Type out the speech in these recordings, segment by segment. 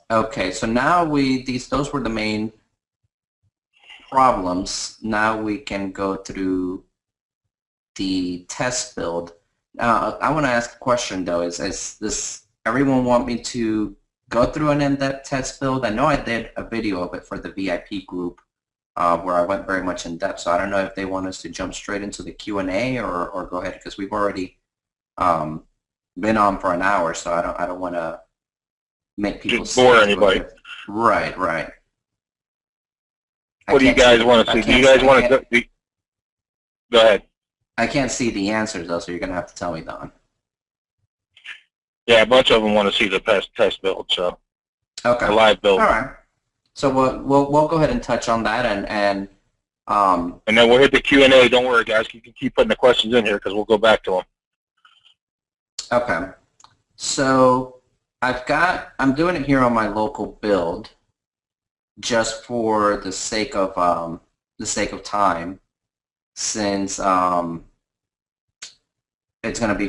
Okay, so now those were the main problems. Now we can go through the test build. I want to ask a question though. Is this everyone want me to go through an in-depth test build? I know I did a video of it for the VIP group where I went very much in depth. So I don't know if they want us to jump straight into the Q&A or go ahead because we've already been on for an hour. So I don't want to make people Just bore anybody. Right, right. What do you guys want to see? Do you guys want to go ahead? I can't see the answers though, so you're gonna have to tell me, Don. Yeah, a bunch of them want to see the test build, so okay, the live build. All right. So we'll go ahead and touch on that and then we'll hit the Q&A. Don't worry, guys. You can keep putting the questions in here because we'll go back to them. Okay. So I'm doing it here on my local build, just for the sake of time, since it's going to be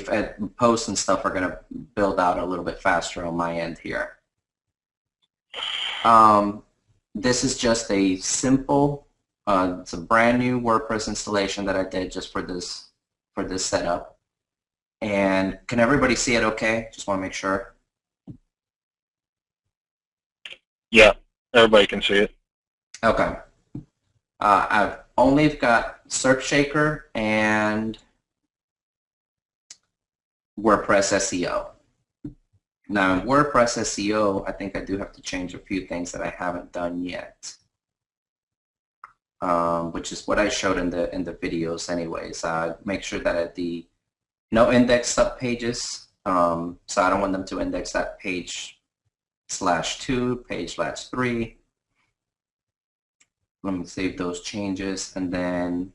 posts and stuff are going to build out a little bit faster on my end here. This is just a simple, it's a brand new WordPress installation that I did just for this setup. And can everybody see it okay? Just want to make sure. Yeah, everybody can see it. Okay. I've only got Surfshaker and WordPress SEO. Now in WordPress SEO, I think I do have to change a few things that I haven't done yet, which is what I showed in the videos anyways. Make sure that at the no index subpages, so I don't want them to index that page /2, page /3. Let me save those changes, and then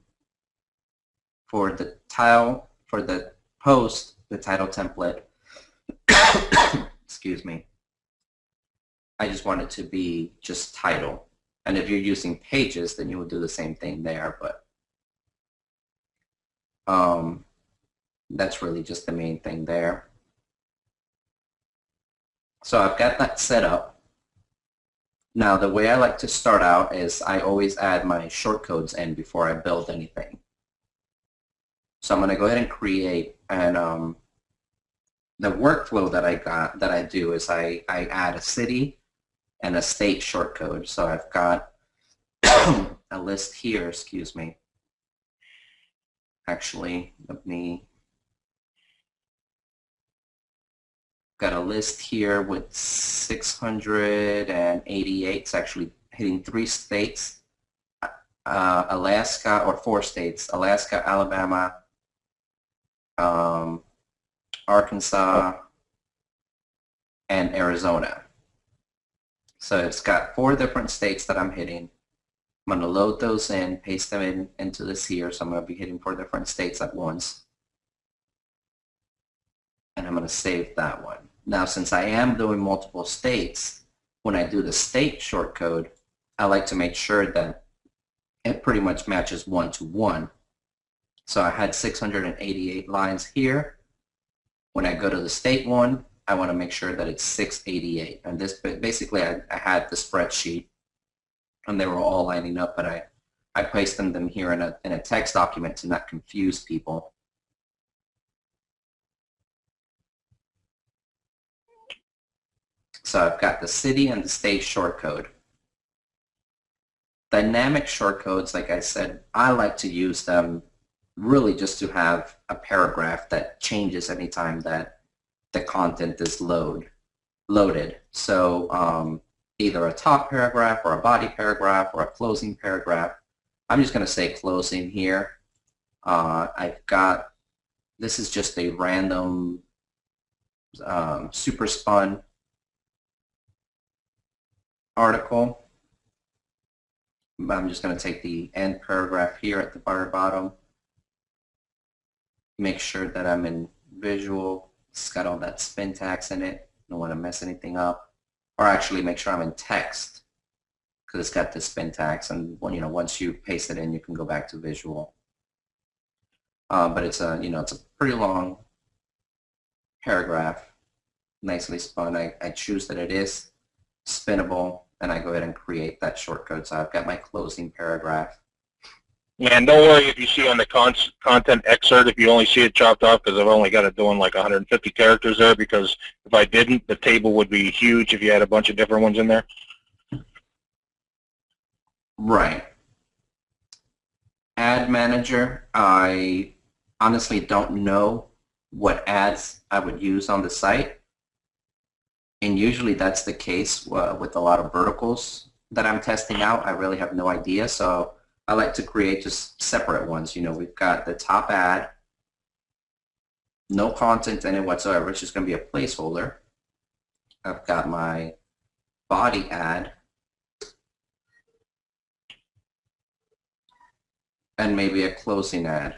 for the post, the title template, excuse me, I just want it to be just title. And if you're using pages, then you will do the same thing there, but that's really just the main thing there. So I've got that set up. Now the way I like to start out is I always add my shortcodes in before I build anything. So I'm going to go ahead and create, and the workflow that I do is I add a city and a state shortcode. So I've got a list here, excuse me. Actually, let me got a list here with 688. It's actually hitting 3 states, Alaska, or 4 states, Alaska, Alabama, Arkansas, and Arizona. So it's got 4 different states that I'm hitting. I'm going to load those in, paste them into this here. So I'm going to be hitting 4 different states at once. And I'm going to save that one. Now, since I am doing multiple states, when I do the state shortcode, I like to make sure that it pretty much matches 1-to-1. So I had 688 lines here. When I go to the state one, I want to make sure that it's 688. And this basically, I had the spreadsheet, and they were all lining up, but I placed them here in a text document to not confuse people. So I've got the city and the state shortcode. Dynamic shortcodes, like I said, I like to use them really just to have a paragraph that changes anytime that the content is loaded. So either a top paragraph or a body paragraph or a closing paragraph. I'm just going to say closing here. This is just a random super spun article. I'm just going to take the end paragraph here at the very bottom. Make sure that I'm in visual. It's got all that spin tags in it. Don't want to mess anything up. Or actually make sure I'm in text because it's got the spin tags. And once you paste it in, you can go back to visual. But it's it's a pretty long paragraph, nicely spun. I choose that it is. spinnable, and I go ahead and create that shortcode. So I've got my closing paragraph. And don't worry if you see on the content excerpt, if you only see it chopped off, because I've only got it doing like 150 characters there, because if I didn't, the table would be huge if you had a bunch of different ones in there. Right. Ad manager, I honestly don't know what ads I would use on the site. And usually that's the case with a lot of verticals that I'm testing out. I really have no idea. So I like to create just separate ones. We've got the top ad, no content in it whatsoever. It's just going to be a placeholder. I've got my body ad, and maybe a closing ad.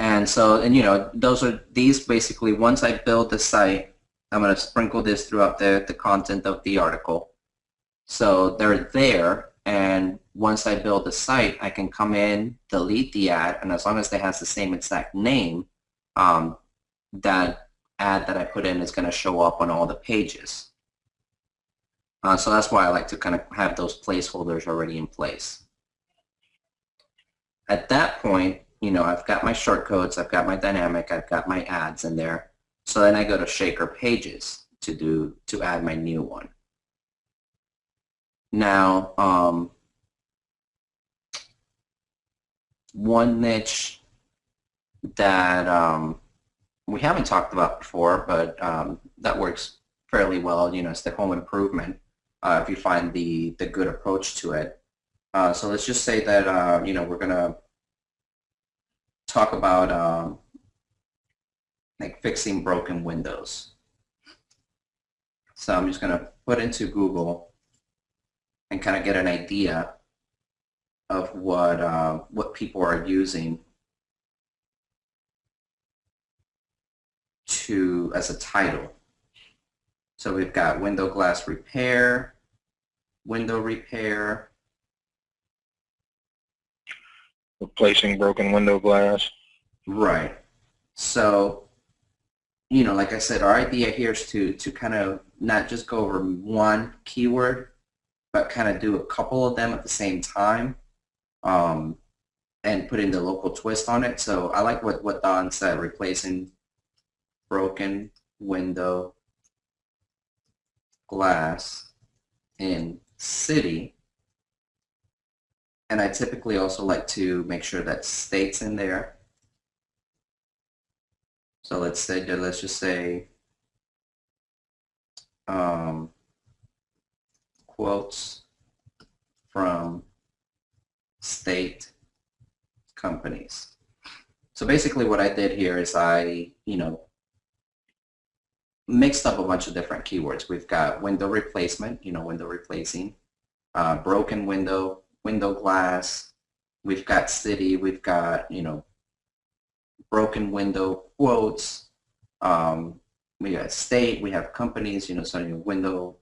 And so, these basically, once I build the site, I'm going to sprinkle this throughout the content of the article. So they're there, and once I build the site, I can come in, delete the ad, and as long as it has the same exact name, that ad that I put in is going to show up on all the pages. So that's why I like to kind of have those placeholders already in place. At that point, I've got my shortcodes, I've got my dynamic, I've got my ads in there. So then I go to Shaker Pages to add my new one. Now, one niche that we haven't talked about before, but that works fairly well, is the home improvement, if you find the good approach to it. So let's just say that, we're going to talk about like fixing broken windows. So I'm just going to put into Google and kind of get an idea of what people are using as a title. So we've got window glass repair, window repair, Replacing broken window glass. Right. So, like I said, our idea here is to kind of not just go over one keyword, but kind of do a couple of them at the same time, and put in the local twist on it. So I like what Don said, replacing broken window glass in city. And I typically also like to make sure that state's in there. So let's just say quotes from state companies. So basically what I did here is I, mixed up a bunch of different keywords. We've got window replacement, window replacing, broken window, window glass, we've got city, we've got, broken window quotes, we got state, we have companies, so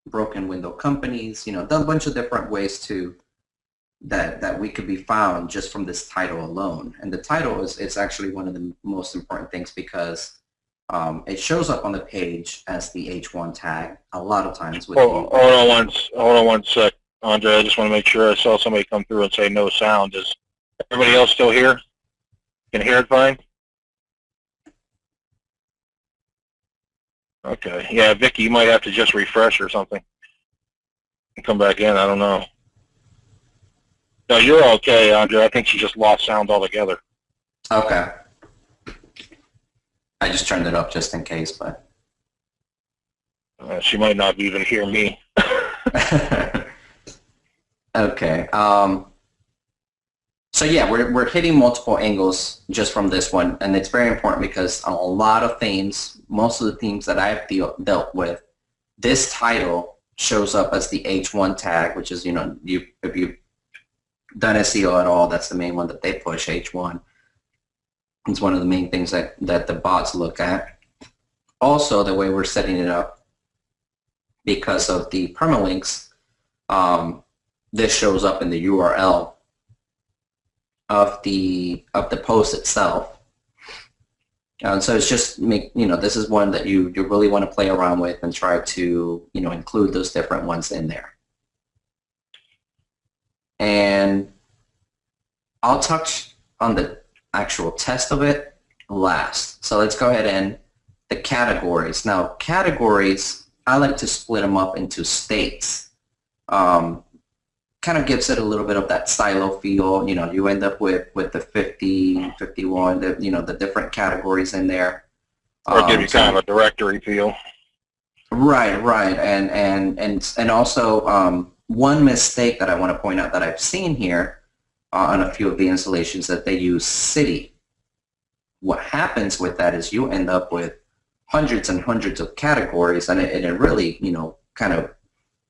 broken window companies, a bunch of different ways that we could be found just from this title alone. And the title is actually one of the most important things because it shows up on the page as the H1 tag a lot of times. Hold on one sec, Andre. I just want to make sure I saw somebody come through and say no sound. Is everybody else still here? Can hear it fine? Okay. Yeah, Vicky, you might have to just refresh or something and come back in. I don't know. No, you're okay, Andre. I think she just lost sound altogether. Okay. I just turned it up just in case, but she might not even hear me. Okay. So yeah, we're hitting multiple angles just from this one, and it's very important because on a lot of themes, most of the themes that I've dealt with, this title shows up as the H1 tag, which is, if you've done SEO at all, that's the main one that they push, H1. It's one of the main things that the bots look at. Also, the way we're setting it up, because of the permalinks, this shows up in the URL of the post itself. So it's just this is one that you really want to play around with and try to, include those different ones in there. And I'll touch on the actual test of it last. So let's go ahead and the categories. Now, categories, I like to split them up into states. Kind of gives it a little bit of that silo feel. You end up with the 50, 51, the different categories in there. Or give you kind of a directory feel. Right, and also one mistake that I want to point out that I've seen here on a few of the installations that they use city. What happens with that is you end up with hundreds and hundreds of categories, and it really kind of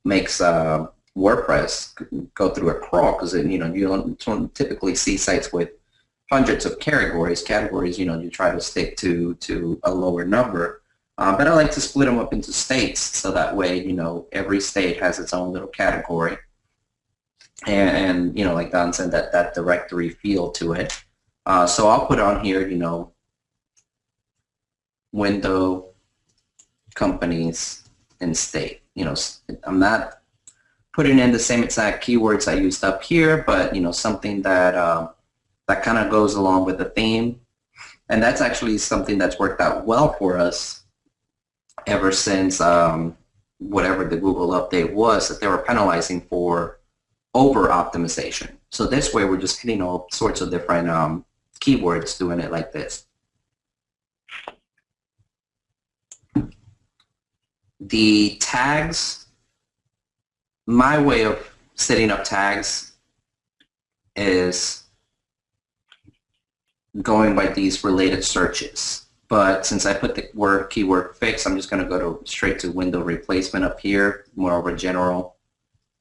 makes WordPress go through a crawl, because you don't typically see sites with hundreds of categories. You try to stick to a lower number. But I like to split them up into states, so that way, every state has its own little category. And like Don said, that directory feel to it. So I'll put on here, window, companies, and state. I'm not putting in the same exact keywords I used up here, but, something that, that kind of goes along with the theme. And that's actually something that's worked out well for us ever since whatever the Google update was, that they were penalizing for over-optimization. So this way we're just hitting all sorts of different keywords doing it like this. The tags, my way of setting up tags is going by these related searches. But since I put the keyword fix, I'm just going to go straight to window replacement up here, more of a general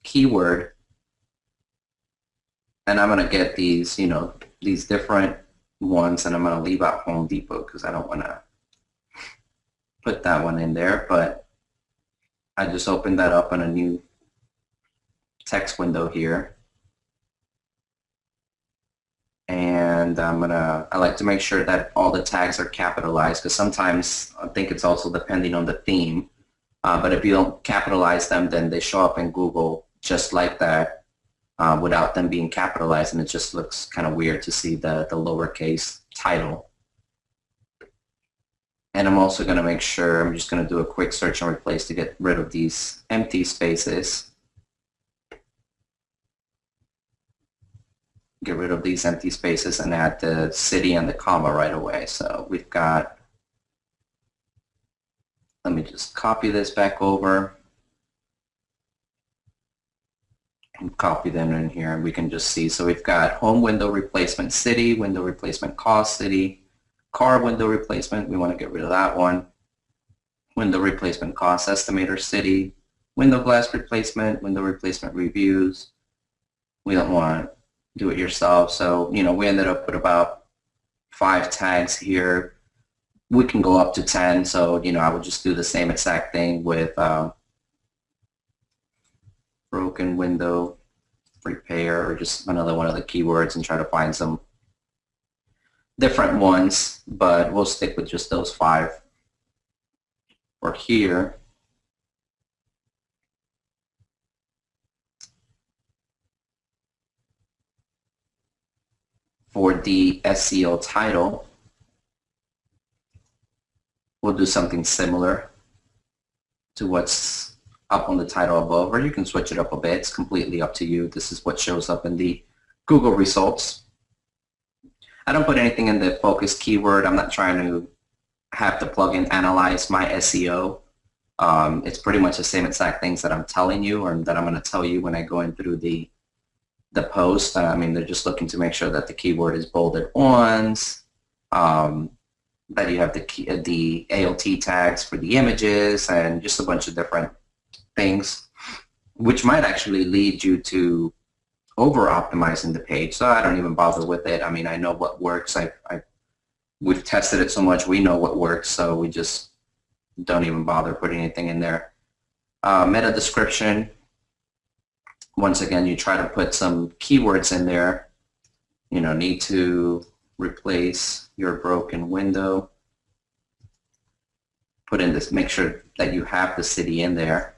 keyword. And I'm going to get these, these different ones, and I'm going to leave out Home Depot because I don't want to put that one in there. But I just opened that up in a new text window here. And I like to make sure that all the tags are capitalized, because sometimes I think it's also depending on the theme. But if you don't capitalize them, then they show up in Google just like that without them being capitalized, and it just looks kind of weird to see the lowercase title. And I'm also going to make sure, I'm just going to do a quick search and replace to get rid of these empty spaces. Get rid of these empty spaces and add the city and the comma right away. So we've got, let me just copy this back over and copy them in here, and we can just see. So we've got home window replacement city, window replacement cost city, car window replacement, we want to get rid of that one, window replacement cost estimator city, window glass replacement, window replacement reviews. We don't want do it yourself. So, we ended up with about 5 tags here. We can go up to 10. So, I would just do the same exact thing with broken window repair, or just another one of the keywords, and try to find some different ones, but we'll stick with just those 5. Or here, for the SEO title, we'll do something similar to what's up on the title above, or you can switch it up a bit. It's completely up to you. This is what shows up in the Google results. I don't put anything in the focus keyword. I'm not trying to have the plugin analyze my SEO. It's pretty much the same exact things that I'm telling you, or that I'm going to tell you when I go in through the post. I mean, they're just looking to make sure that the keyword is bolded once, that you have the ALT tags for the images, and just a bunch of different things, which might actually lead you to over-optimizing the page. So I don't even bother with it. I mean, I know what works. We've tested it so much, we know what works, so we just don't even bother putting anything in there. Meta description. Once again, you try to put some keywords in there. Need to replace your broken window. put in this, make sure that you have the city in there.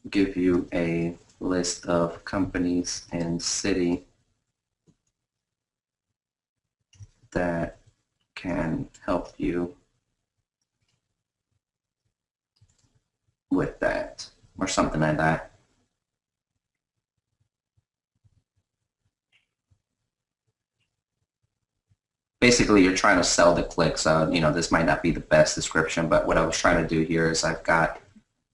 Give you a list of companies and city that can help you with that, or something like that. Basically, you're trying to sell the clicks. This might not be the best description, but what I was trying to do here is I've got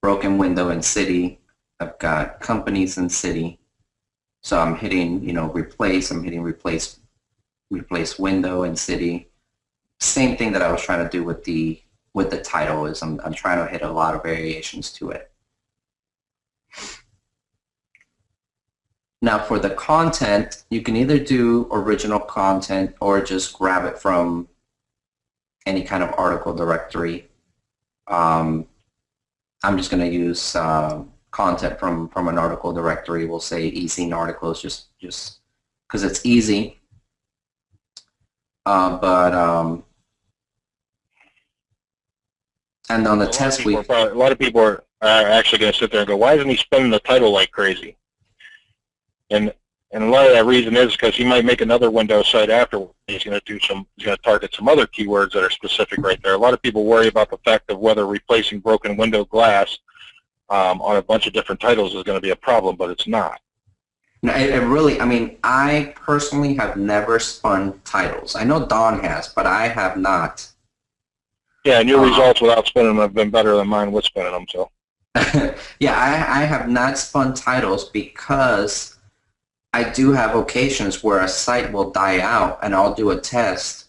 broken window in city. I've got companies in city. So I'm hitting, replace. I'm hitting replace window in city. Same thing that I was trying to do with the title is I'm trying to hit a lot of variations to it. Now for the content, you can either do original content or just grab it from any kind of article directory. I'm just going to use content from an article directory. We'll say e-zine articles just because it's easy. And on the test week, a lot of people are actually going to sit there and go, why isn't he spelling the title like crazy? And a lot of that reason is because he might make another window site after. He's going to target some other keywords that are specific right there. A lot of people worry about the fact of whether replacing broken window glass on a bunch of different titles is going to be a problem, but it's not. No, it really, I personally have never spun titles. I know Don has, but I have not. Yeah, and your results without spinning them have been better than mine with spinning them. So. Yeah, I have not spun titles because I do have occasions where a site will die out, and I'll do a test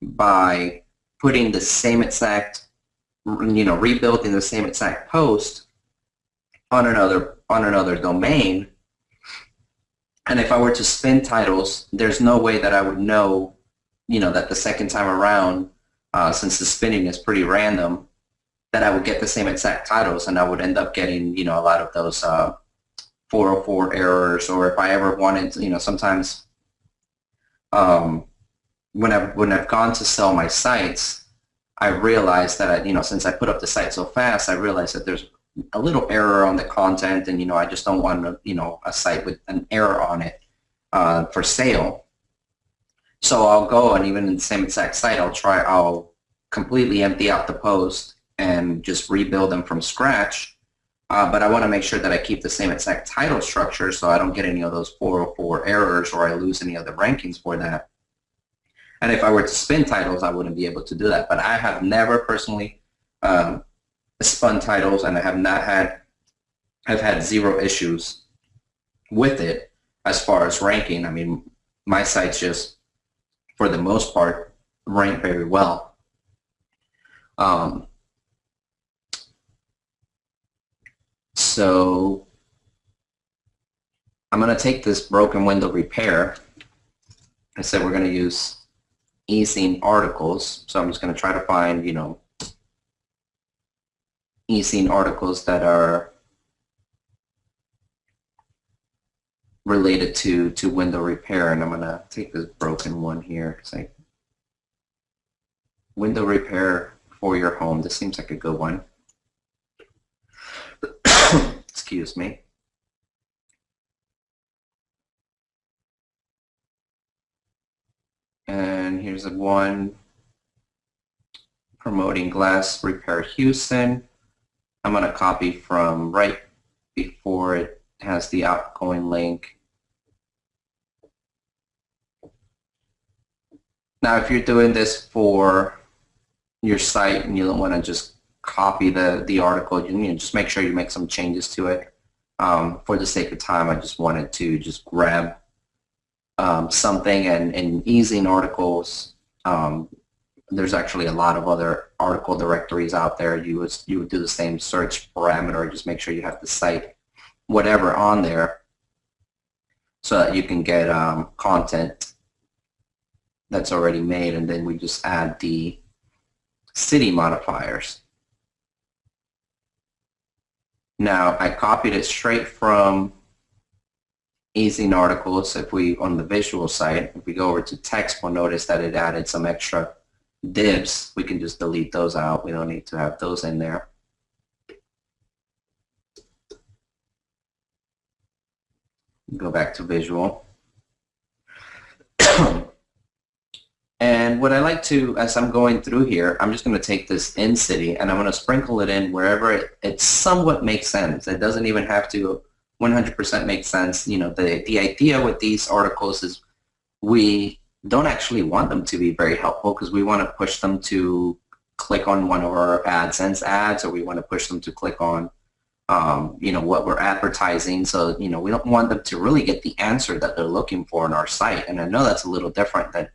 by putting the same exact, rebuilding the same exact post on another domain. And if I were to spin titles, there's no way that I would know, that the second time around, since the spinning is pretty random, that I would get the same exact titles, and I would end up getting, a lot of those 404 errors. Or if I ever wanted to, sometimes when I've gone to sell my sites, I realized that since I put up the site so fast, I realized that there's a little error on the content, and I just don't want a site with an error on it for sale. So I'll go, and even in the same exact site, I'll completely empty out the post and just rebuild them from scratch. But I want to make sure that I keep the same exact title structure so I don't get any of those 404 errors or I lose any of the rankings for that. And if I were to spin titles, I wouldn't be able to do that. But I have never personally spun titles, and I've had zero issues with it as far as ranking. My sites just, for the most part, rank very well. So I'm going to take this broken window repair. I said we're going to use e-zine articles, so I'm just going to try to find, e-zine articles that are related to window repair, and I'm going to take this broken one here. It's like window repair for your home. This seems like a good one. Excuse me. And here's the one promoting glass repair Houston. I'm going to copy from right before it has the outgoing link. Now, if you're doing this for your site and you don't want to just copy the article, you just make sure you make some changes to it. For the sake of time, I just wanted to just grab something, and in e-zine articles, there's actually a lot of other article directories out there. You would do the same search parameter, just make sure you have the site whatever on there so that you can get content that's already made, and then we just add the city modifiers. Now, I copied it straight from easing articles. If we, on the visual side, if we go over to text, we'll notice that it added some extra divs. We can just delete those out. We don't need to have those in there. Go back to visual. And what I like to, as I'm going through here, I'm just going to take this in city and I'm going to sprinkle it in wherever it somewhat makes sense. It doesn't even have to 100% make sense. You know, the idea with these articles is we don't actually want them to be very helpful because we want to push them to click on one of our AdSense ads, or we want to push them to click on you know, what we're advertising. So, you know, we don't want them to really get the answer that they're looking for on our site. And I know that's a little different than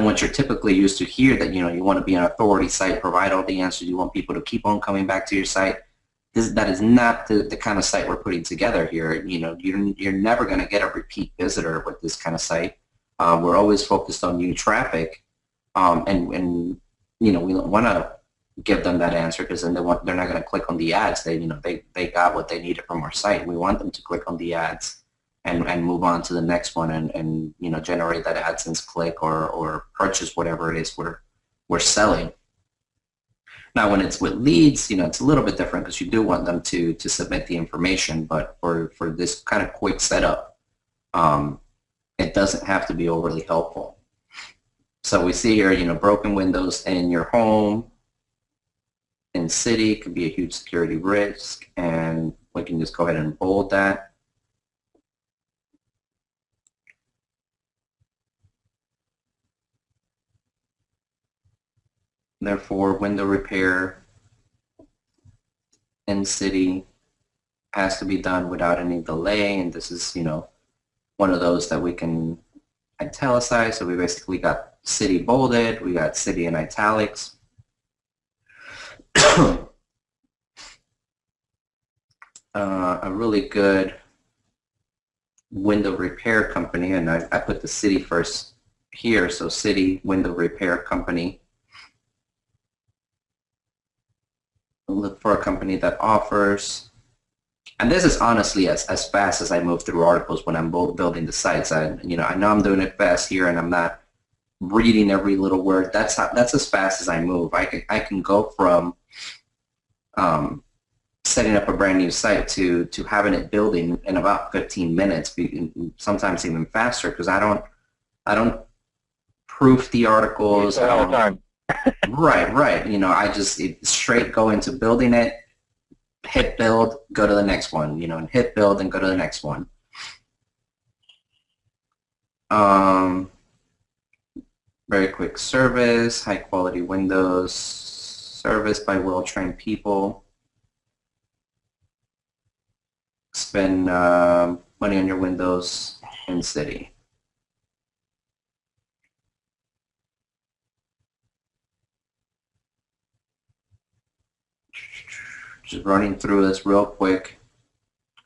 what you're typically used to here, that, you know, you want to be an authority site, provide all the answers, you want people to keep on coming back to your site. That is not the kind of site we're putting together here. You know, you're never going to get a repeat visitor with this kind of site. We're always focused on new traffic, and you know, we don't want to give them that answer because then they're not going to click on the ads. They got what they needed from our site. We want them to click on the ads and move on to the next one and you know, generate that AdSense click or purchase whatever it is we're selling. Now, when it's with leads, you know, it's a little bit different because you do want them to submit the information. But for this kind of quick setup, it doesn't have to be overly helpful. So we see here, you know, broken windows in your home, in city, could be a huge security risk, and we can just go ahead and bold that. Therefore, window repair in city has to be done without any delay, and this is, you know, one of those that we can italicize. So we basically got city bolded, we got city in italics. A really good window repair company, and I put the city first here, so city window repair company. Look for a company that offers, and this is honestly as fast as I move through articles when I'm building the sites. I know I'm doing it fast here, and I'm not reading every little word. That's as fast as I move. I can go from setting up a brand new site to having it building in about 15 minutes, sometimes even faster, because I don't proof the articles. All the time. Right. You know, I just straight go into building it, hit build, go to the next one, you know, and hit build and go to the next one. Very quick service, high quality windows, service by well-trained people. Spend money on your windows in city. Just running through this real quick.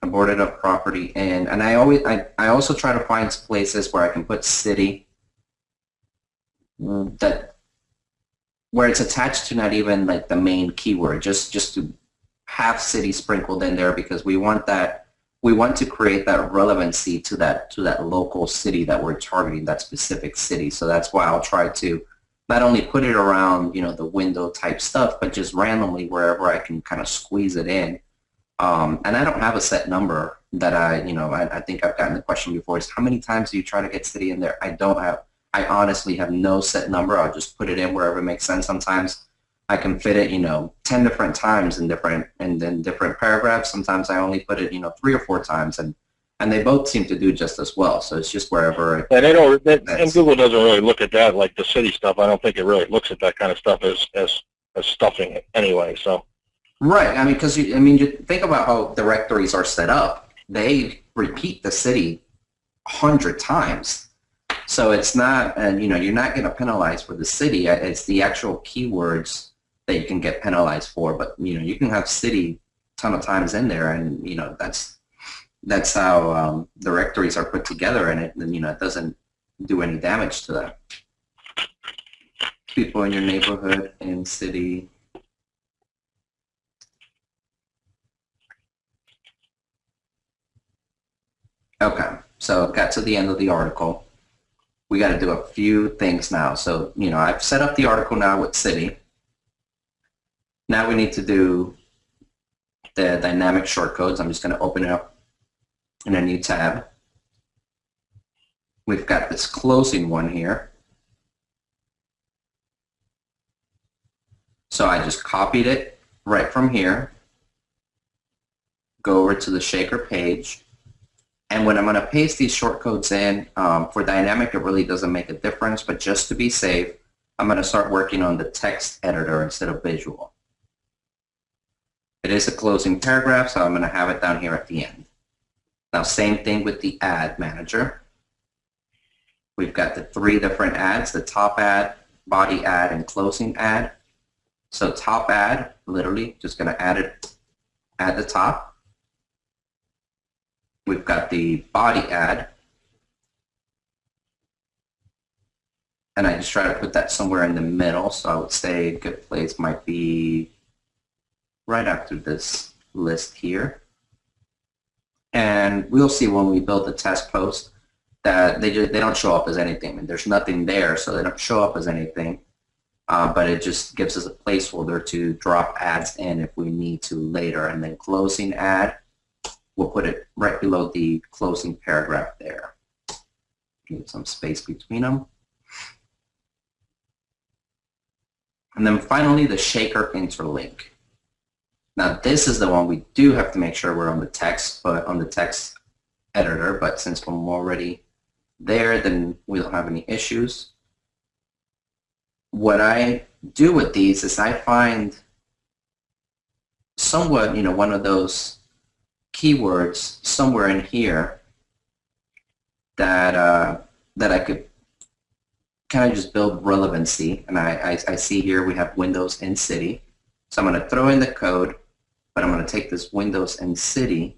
I boarded up property in, and I also try to find places where I can put city where it's attached to not even like the main keyword, just to have city sprinkled in there, because we want to create that relevancy to that local city that we're targeting, that specific city. So that's why I'll try to not only put it around, you know, the window type stuff, but just randomly wherever I can kind of squeeze it in. And I don't have a set number that I think I've gotten the question before, is how many times do you try to get city in there? I honestly have no set number. I'll just put it in wherever it makes sense. Sometimes I can fit it, you know, 10 different times in different paragraphs. Sometimes I only put it, you know, 3 or 4 times, and they both seem to do just as well. So it's just wherever. And they don't. And Google doesn't really look at that like the city stuff. I don't think it really looks at that kind of stuff as stuffing it anyway. So. Right. I mean, because you think about how directories are set up. They repeat the city 100 times. So it's not, and you know, you're not going to penalize for the city. It's the actual keywords that you can get penalized for. But you know, you can have city a ton of times in there, and you know, that's how directories are put together, and it doesn't do any damage to them. People in your neighborhood and city. Okay, So got to the end of the article. We got to do a few things now. So, I've set up the article now with city. Now we need to do the dynamic shortcodes. I'm just going to open it up in a new tab. We've got this closing one here. So I just copied it right from here, go over to the shaker page, and when I'm going to paste these shortcodes in, for dynamic it really doesn't make a difference, but just to be safe, I'm going to start working on the text editor instead of visual. It is a closing paragraph, so I'm going to have it down here at the end. Now same thing with the ad manager. We've got the 3 different ads, the top ad, body ad, and closing ad. So top ad, literally just going to add it at the top. We've got the body ad, and I just try to put that somewhere in the middle, so I would say a good place might be right after this list here. And we'll see when we build the test post that they don't show up as anything. And there's nothing there, so they don't show up as anything. But it just gives us a placeholder to drop ads in if we need to later. And then closing ad, we'll put it right below the closing paragraph there. Give some space between them. And then finally, the shaker interlink. Now this is the one we do have to make sure we're on the text, but on the text editor. But since we're already there, then we don't have any issues. What I do with these is I find somewhat, one of those keywords somewhere in here that that I could kind of just build relevancy. And I see here we have Windows in City. So I'm going to throw in the code, but I'm going to take this Windows in City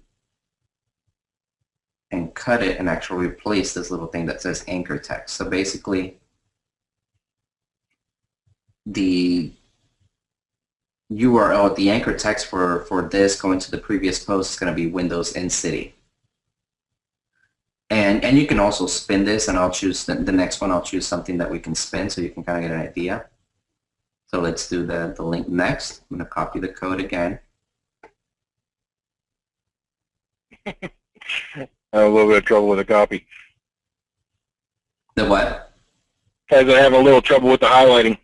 and cut it and actually replace this little thing that says anchor text. So basically, the URL, the anchor text for this going to the previous post is going to be Windows in City. And you can also spin this, and I'll choose the next one. I'll choose something that we can spin so you can kind of get an idea. So let's do the link next. I'm going to copy the code again. I have a little bit of trouble with the copy. The what? Guys, I have a little trouble with the highlighting.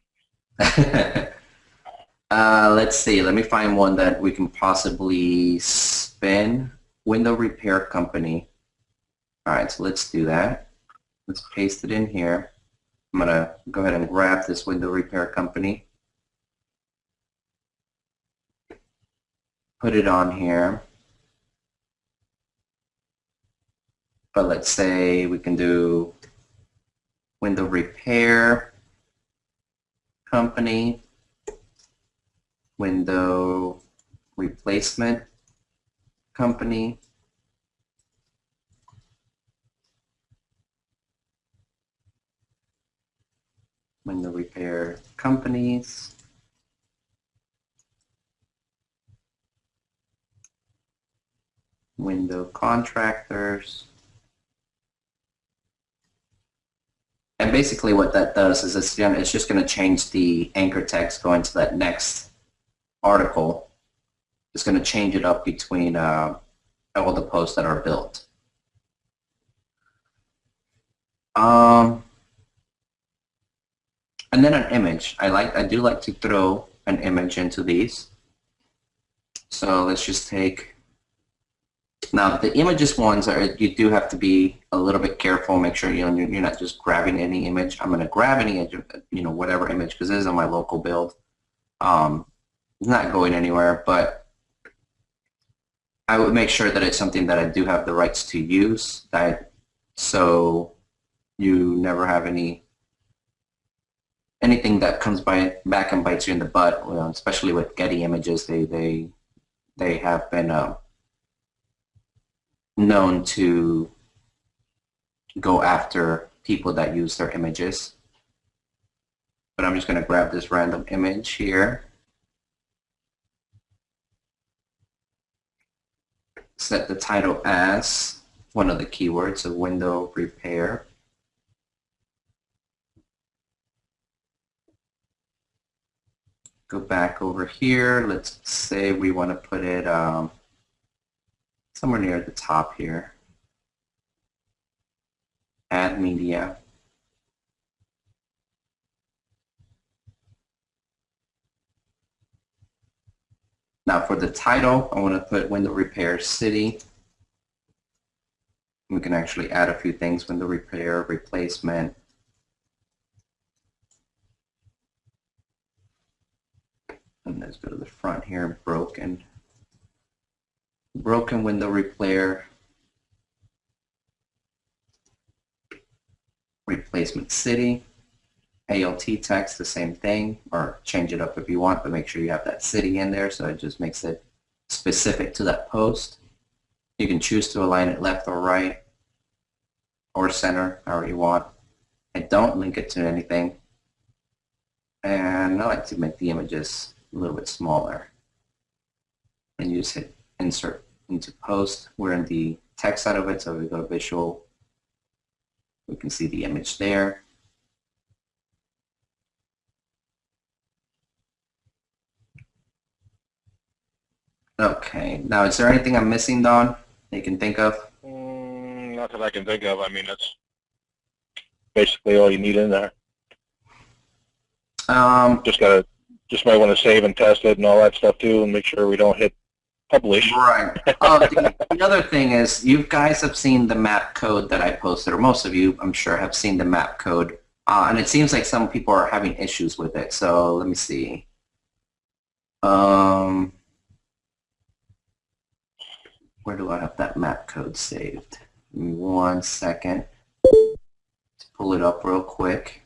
Let's see. Let me find one that we can possibly spin. Window Repair Company. All right, so let's do that. Let's paste it in here. I'm going to go ahead and grab this Window Repair Company. Put it on here. But let's say we can do Window Repair Company, Window Replacement Company, Window Repair Companies, Window Contractors. And basically what that does is it's just going to change the anchor text going to that next article. It's going to change it up between all the posts that are built. And then an image. I do like to throw an image into these. So let's just take. Now the images ones you do have to be a little bit careful. Make sure you're not just grabbing any image. I'm going to grab any whatever image because this is on my local build. It's not going anywhere, but I would make sure that it's something that I do have the rights to use. So you never have anything that comes back and bites you in the butt. Especially with Getty images, they have been known to go after people that use their images. But I'm just going to grab this random image here, set the title as one of the keywords, a window repair. Go back over here. Let's say we want to put it somewhere near the top here. Add media. Now for the title, I want to put window repair city. We can actually add a few things, window repair, replacement. And let's go to the front here, broken window repair, replacement city, ALT text, the same thing, or change it up if you want, but make sure you have that city in there so it just makes it specific to that post. You can choose to align it left or right or center, however you want. I don't link it to anything, and I like to make the images a little bit smaller. And you just hit insert into post. We're in the text side of it, so we go to visual. We can see the image there. Okay, now is there anything I'm missing, Don, that you can think of? Not that I can think of. I mean, that's basically all you need in there. Just might want to save and test it and all that stuff too, and make sure we don't hit publish. Right. The other thing is, you guys have seen the map code that I posted, or most of you, I'm sure, have seen the map code, and it seems like some people are having issues with it. So let me see. Where do I have that map code saved? Give me 1 second to pull it up real quick.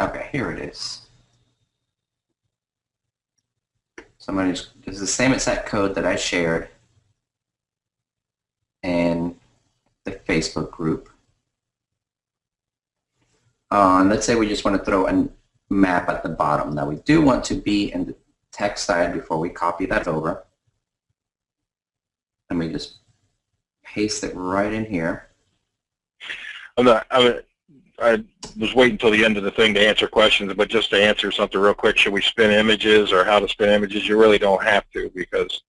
Okay, here it is. So I'm going to use the same exact code that I shared in the Facebook group. Let's say we just want to throw a map at the bottom. Now we do want to be in the text side before we copy that over. Let me just paste it right in here. I was waiting until the end of the thing to answer questions, but just to answer something real quick, should we spin images or how to spin images? You really don't have to, because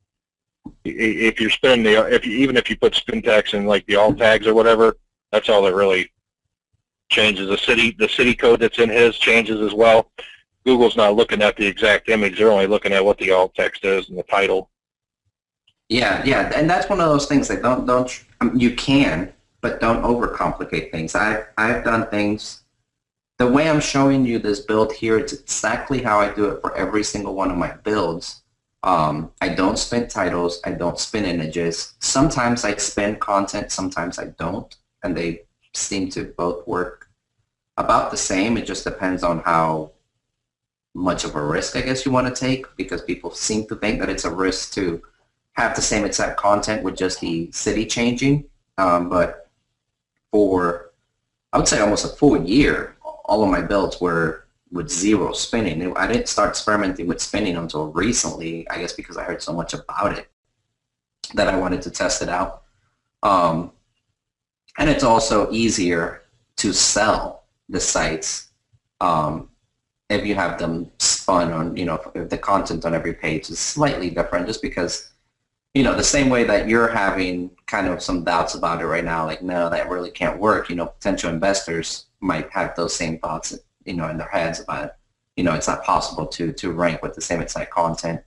if you're spinning even if you put spin text in like the alt tags or whatever, that's all that really changes. The city code that's in his changes as well. Google's not looking at the exact image; they're only looking at what the alt text is and the title. Yeah, and that's one of those things that don't you can. But don't overcomplicate things. I've done things, the way I'm showing you this build here, it's exactly how I do it for every single one of my builds. I don't spin titles, I don't spin images. Sometimes I spin content, sometimes I don't, and they seem to both work about the same. It just depends on how much of a risk, I guess, you want to take, because people seem to think that it's a risk to have the same exact content with just the city changing, but for, I would say, almost a full year, all of my builds were with zero spinning. I didn't start experimenting with spinning until recently, I guess because I heard so much about it that I wanted to test it out. And it's also easier to sell the sites if you have them spun on, if the content on every page is slightly different, just because the same way that you're having kind of some doubts about it right now, like, no, that really can't work. Potential investors might have those same thoughts, in their heads about, it's not possible to rank with the same exact content.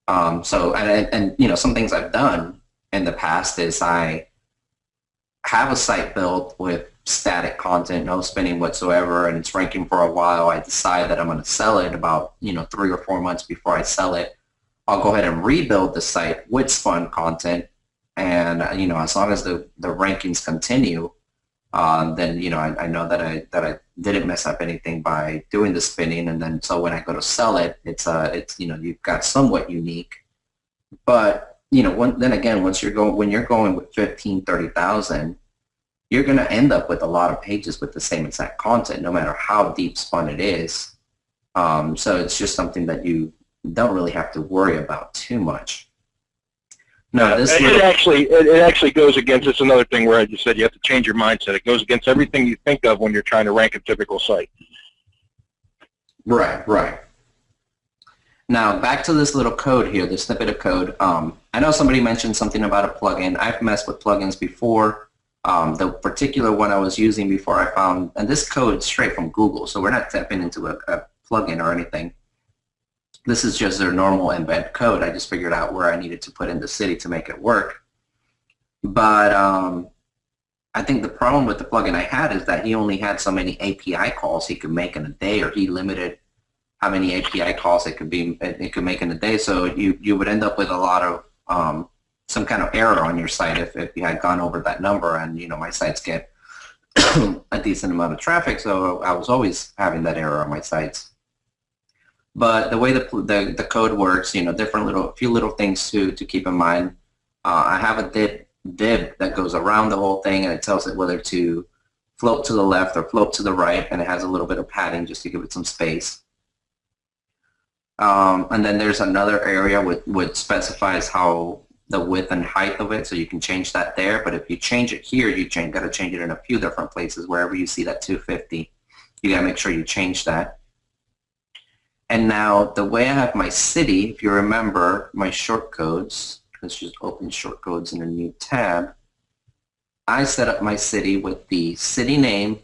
So, and some things I've done in the past is I have a site built with static content, no spinning whatsoever, and it's ranking for a while. I decide that I'm going to sell it about, 3 or 4 months before I sell it. I'll go ahead and rebuild the site with spun content, and as long as the rankings continue, then I know that didn't mess up anything by doing the spinning, and then so when I go to sell it, it's you've got somewhat unique. But then again, when you're going with 15, 30,000, you're going to end up with a lot of pages with the same exact content, no matter how deep spun it is. So it's just something that you don't really have to worry about too much. No, it actually goes against, it's another thing where I just said you have to change your mindset. It goes against everything you think of when you're trying to rank a typical site. Right, right. Now, back to this little code here, this snippet of code. I know somebody mentioned something about a plugin. I've messed with plugins before. The particular one I was using before I found, and this code is straight from Google, so we're not tapping into a plugin or anything. This is just their normal embed code. I just figured out where I needed to put in the city to make it work. But I think the problem with the plugin I had is that he only had so many API calls he could make in a day, or he limited how many API calls it could make in a day. So you would end up with a lot of some kind of error on your site if you had gone over that number. And my sites get a decent amount of traffic, so I was always having that error on my sites. But the way the code works, different few little things to keep in mind. I have a div that goes around the whole thing, and it tells it whether to float to the left or float to the right, and it has a little bit of padding just to give it some space. And then there's another area which specifies how the width and height of it, so you can change that there. But if you change it here, you got to change it in a few different places. Wherever you see that 250, you got to make sure you change that. And now the way I have my city, if you remember my shortcodes, let's just open shortcodes in a new tab. I set up my city with the city name,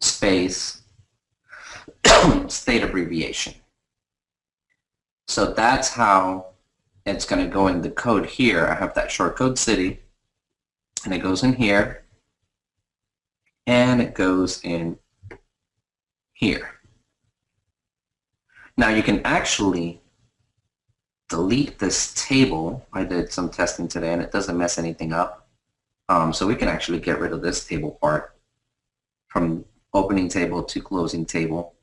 space, state abbreviation. So that's how it's going to go in the code here. I have that shortcode city, and it goes in here, and it goes in here. Now you can actually delete this table. I did some testing today, and it doesn't mess anything up. So we can actually get rid of this table part from opening table to closing table.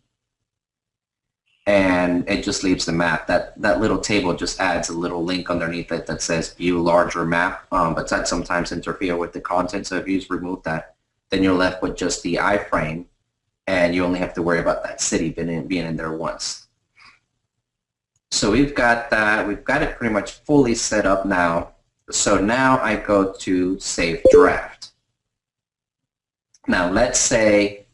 And it just leaves the map. That little table just adds a little link underneath it that says view larger map, but that sometimes interfere with the content. So if you just remove that, then you're left with just the iframe, and you only have to worry about that city being in there once. So we've got that. We've got it pretty much fully set up now. So now I go to Save Draft. Now let's say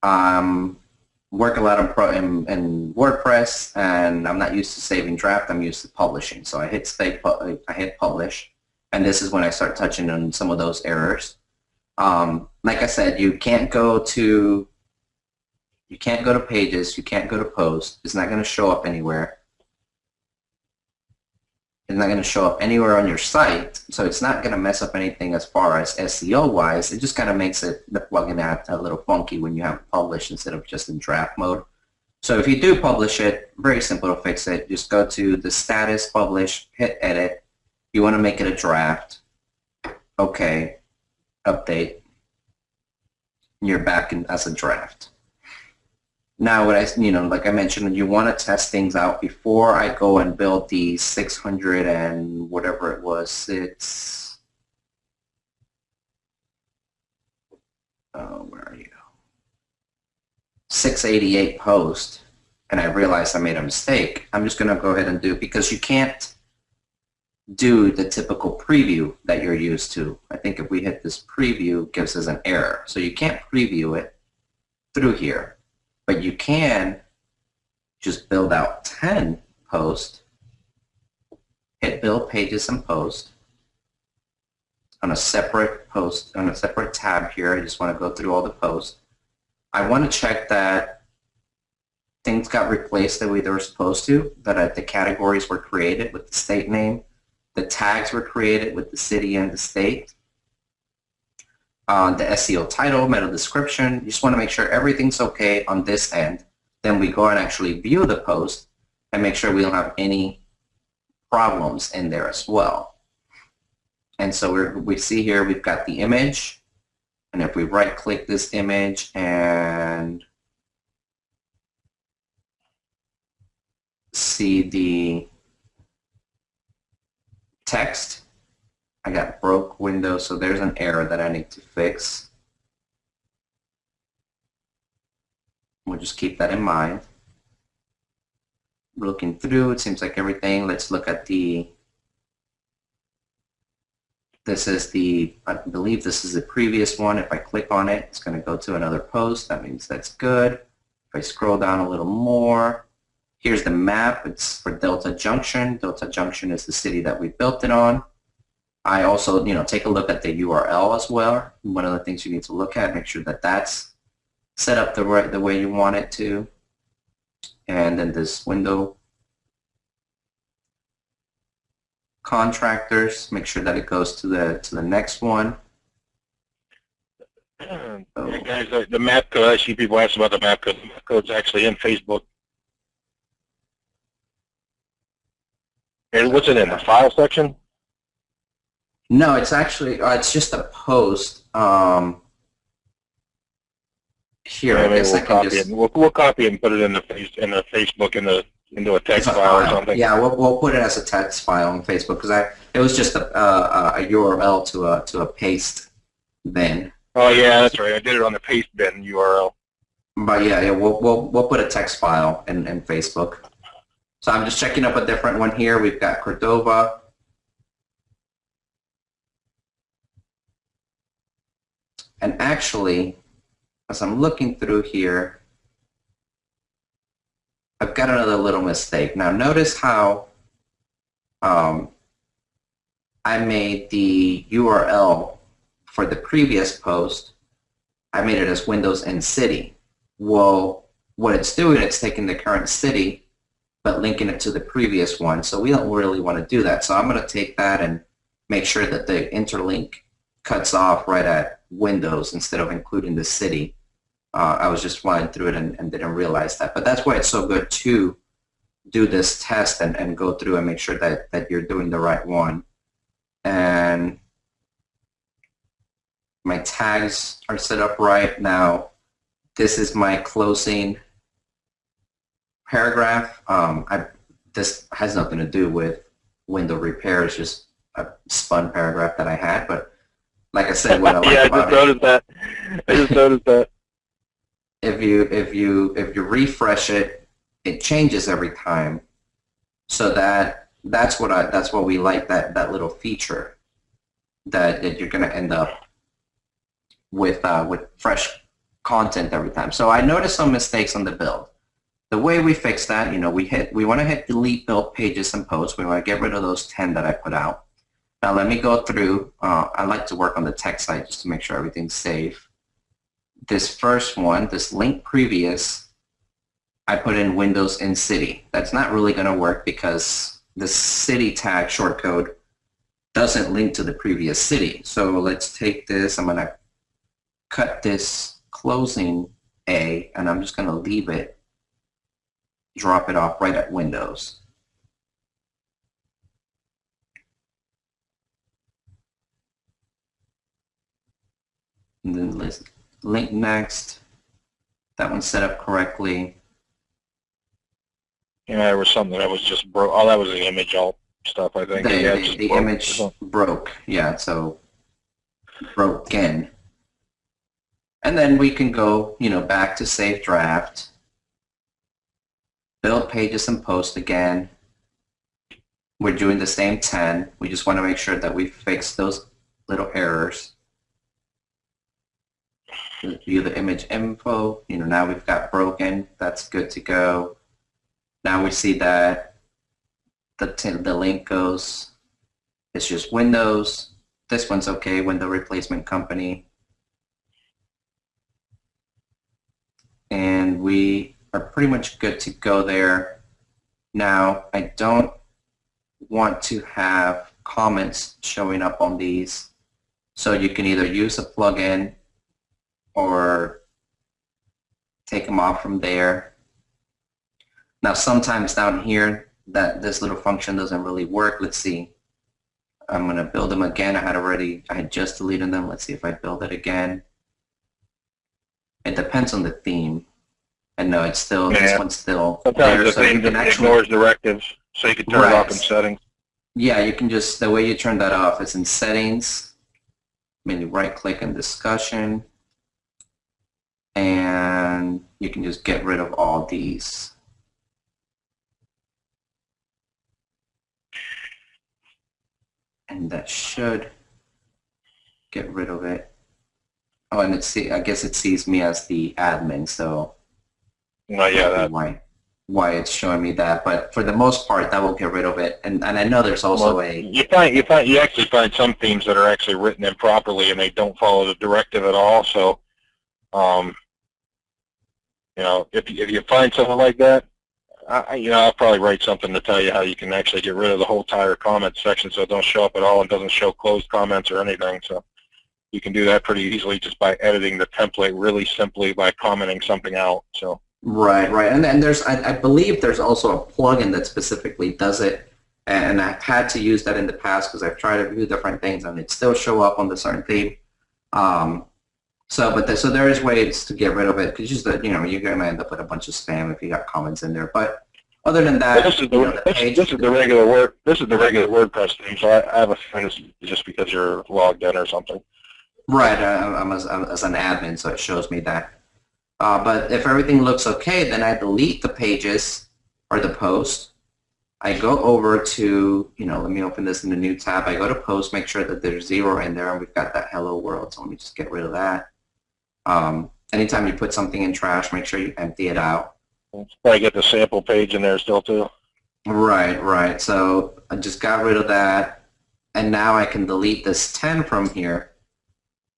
work a lot in WordPress, and I'm not used to saving draft. I'm used to publishing. So I hit publish, and this is when I start touching on some of those errors. Like I said, you can't go to pages, you can't go to posts. It's not going to show up anywhere. It's not going to show up anywhere on your site, so it's not going to mess up anything as far as SEO wise. It just kind of makes the plugin act a little funky when you have it published instead of just in draft mode. So if you do publish it, very simple to fix it. Just go to the status, publish, hit edit. You want to make it a draft. Okay, update. You're back as a draft. Now, like I mentioned, you want to test things out before I go and build the 600 and whatever it was. Where are you? 688 post, and I realized I made a mistake. I'm just going to go ahead and do, because you can't do the typical preview that you're used to. I think if we hit this preview, it gives us an error. So you can't preview it through here. But you can just build out 10 posts, hit build pages and post on a separate post, on a separate tab here. I just want to go through all the posts. I want to check that things got replaced the way they were supposed to, that the categories were created with the state name, the tags were created with the city and the state. The SEO title, meta description. You just want to make sure everything's okay on this end. Then we go and actually view the post and make sure we don't have any problems in there as well. And so we see here we've got the image, And if we right click this image and see the text, I got broke window, so there's an error that I need to fix. We'll just keep that in mind. Looking through, it seems like everything. Let's look at the, this is the, I believe this is the previous one. If I click on it, it's going to go to another post. That means that's good. If I scroll down a little more, here's the map. It's for Delta Junction. Delta Junction is the city that we built it on. I also, take a look at the URL as well. One of the things you need to look at, make sure that that's set up the way you want it to. And then this window contractors, make sure that it goes to the next one. Hey guys, the map code, I see people ask about the map code. The map code's actually in Facebook. And what's it in, the file section? No, it's actually, it's just a post. Here, I guess I can just... We'll copy it and put it in the Facebook into a text file or something. Yeah, we'll put it as a text file on Facebook because it was just a URL to a paste bin. Oh yeah, that's right. I did it on the paste bin URL. But yeah, we'll put a text file in Facebook. So I'm just checking up a different one here. We've got Cordova. And actually, as I'm looking through here, I've got another little mistake. Now notice how I made the URL for the previous post, I made it as Windows and City. Well, what it's doing, it's taking the current city, but linking it to the previous one. So we don't really want to do that. So I'm going to take that and make sure that the interlink cuts off right at Windows instead of including the city. I was just flying through it and didn't realize that. But that's why it's so good to do this test and go through and make sure that you're doing the right one. And my tags are set up right now. This is my closing paragraph. This has nothing to do with window repair. It's just a spun paragraph that I had. But like I said, what I like yeah, about I just noticed that. If you refresh it, it changes every time. So that's what we like, that little feature that you're going to end up with fresh content every time. So I noticed some mistakes on the build. The way we fix that, we want to hit delete build pages and posts. We want to get rid of those 10 that I put out. Now let me go through. I like to work on the text side just to make sure everything's safe. This first one, this link previous, I put in Windows and City. That's not really going to work because the city tag shortcode doesn't link to the previous city. So let's take this. I'm going to cut this closing A, and I'm just going to leave it, drop it off right at Windows. And then let's link next. That one's set up correctly. Yeah, there was something that was just broke. Oh, that was the image alt stuff, I think. The image broke. Yeah, so broken. And then we can go, back to save draft, build pages and post again. We're doing the same 10. We just want to make sure that we fix those little errors. View the image info. Now we've got broken. That's good to go. Now we see that the link goes. It's just Windows. This one's okay. Window replacement company. And we are pretty much good to go there. Now I don't want to have comments showing up on these. So you can either use a plugin or take them off from there. Now sometimes down here that this little function doesn't really work. Let's see. I'm going to build them again. I had just deleted them. Let's see if I build it again. It depends on the theme. And no, it's still, Yeah. this one's still Sometimes there, the so you theme can actually, ignores directives, so you can turn it off in settings. Yeah, you can just, the way you turn that off is in settings, maybe right-click in discussion, and you can just get rid of all these. And that should get rid of it. Oh, and I guess it sees me as the admin, so Yeah, why it's showing me that. But for the most part, that will get rid of it. And I know there's also you actually find some themes that are actually written improperly and they don't follow the directive at all. So, you know, if you find something like that, I'll probably write something to tell you how you can actually get rid of the whole entire comment section so it don't show up at all and doesn't show closed comments or anything. So you can do that pretty easily just by editing the template really simply by commenting something out. So. Right. And then I believe there's also a plugin that specifically does it, and I've had to use that in the past because I've tried a few different things and it still show up on the certain theme. So there is ways to get rid of it because just that you're gonna end up with a bunch of spam if you got comments in there. But other than that, this is the regular WordPress theme. So I have a feeling it's just because you're logged in or something. Right. I'm as an admin, so it shows me that. But if everything looks okay, then I delete the pages or the post. I go over to, let me open this in a new tab. I go to post, make sure that there's 0 in there, and we've got that hello world. So let me just get rid of that. Anytime you put something in trash, make sure you empty it out. Probably get the sample page in there still too. Right. So I just got rid of that, and now I can delete this 10 from here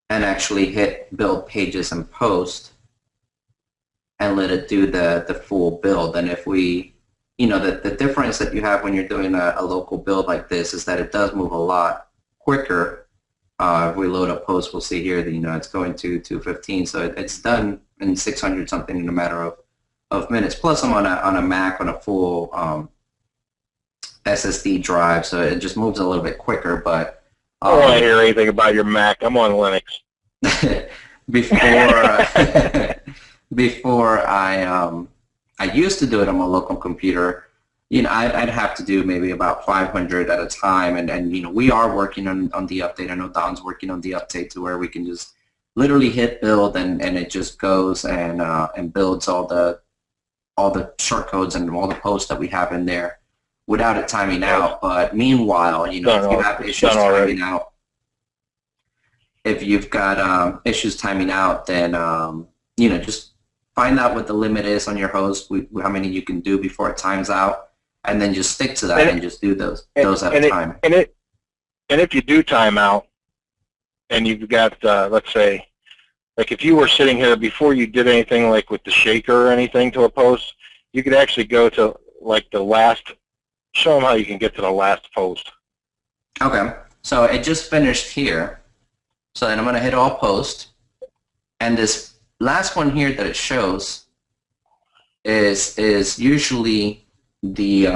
and actually hit build pages and post and let it do the full build. And if we, the difference that you have when you're doing a local build like this is that it does move a lot quicker. If we load up post, we'll see here that, it's going to 215. So it's done in 600 something in a matter of minutes. Plus I'm on a Mac on a full SSD drive, so it just moves a little bit quicker. But I don't want to hear anything about your Mac. I'm on Linux. Before I used to do it on my local computer, I'd have to do maybe about 500 at a time, and we are working on the update. I know Don's working on the update to where we can just literally hit build and it just goes and builds all the shortcodes and all the posts that we have in there without it timing out. But meanwhile, if you have issues timing out, if you've got issues timing out, then just find out what the limit is on your host, how many you can do before it times out, and then just stick to that and just do those at a time. And if you do time out, and you've got, let's say, like if you were sitting here before you did anything like with the shaker or anything to a post, you could actually go to like the last, show them how you can get to the last post. Okay, so it just finished here. So then I'm going to hit all post, and this last one here that it shows is usually the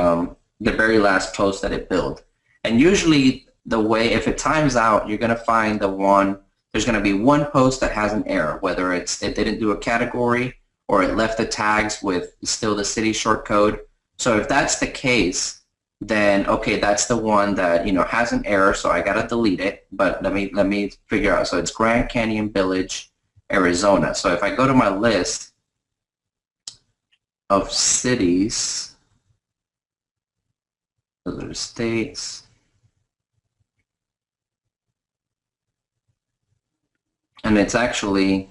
very last post that it built. And usually the way, if it times out, you're going to find there's going to be one post that has an error, whether it didn't do a category or it left the tags with still the city shortcode. So if that's the case, then okay, that's the one that has an error, so I got to delete it. But let me figure out. So it's Grand Canyon Village, Arizona. So if I go to my list of cities, those are the states, and it's actually,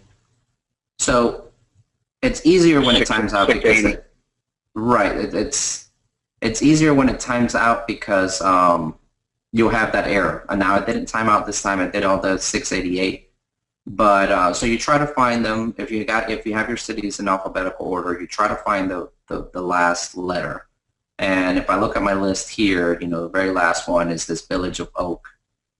so it's easier when it times out because it's easier when it times out because you'll have that error. And now it didn't time out this time. It did all the 688. But so you try to find them. If you have your cities in alphabetical order, you try to find the last letter. And if I look at my list here, the very last one is this Village of Oak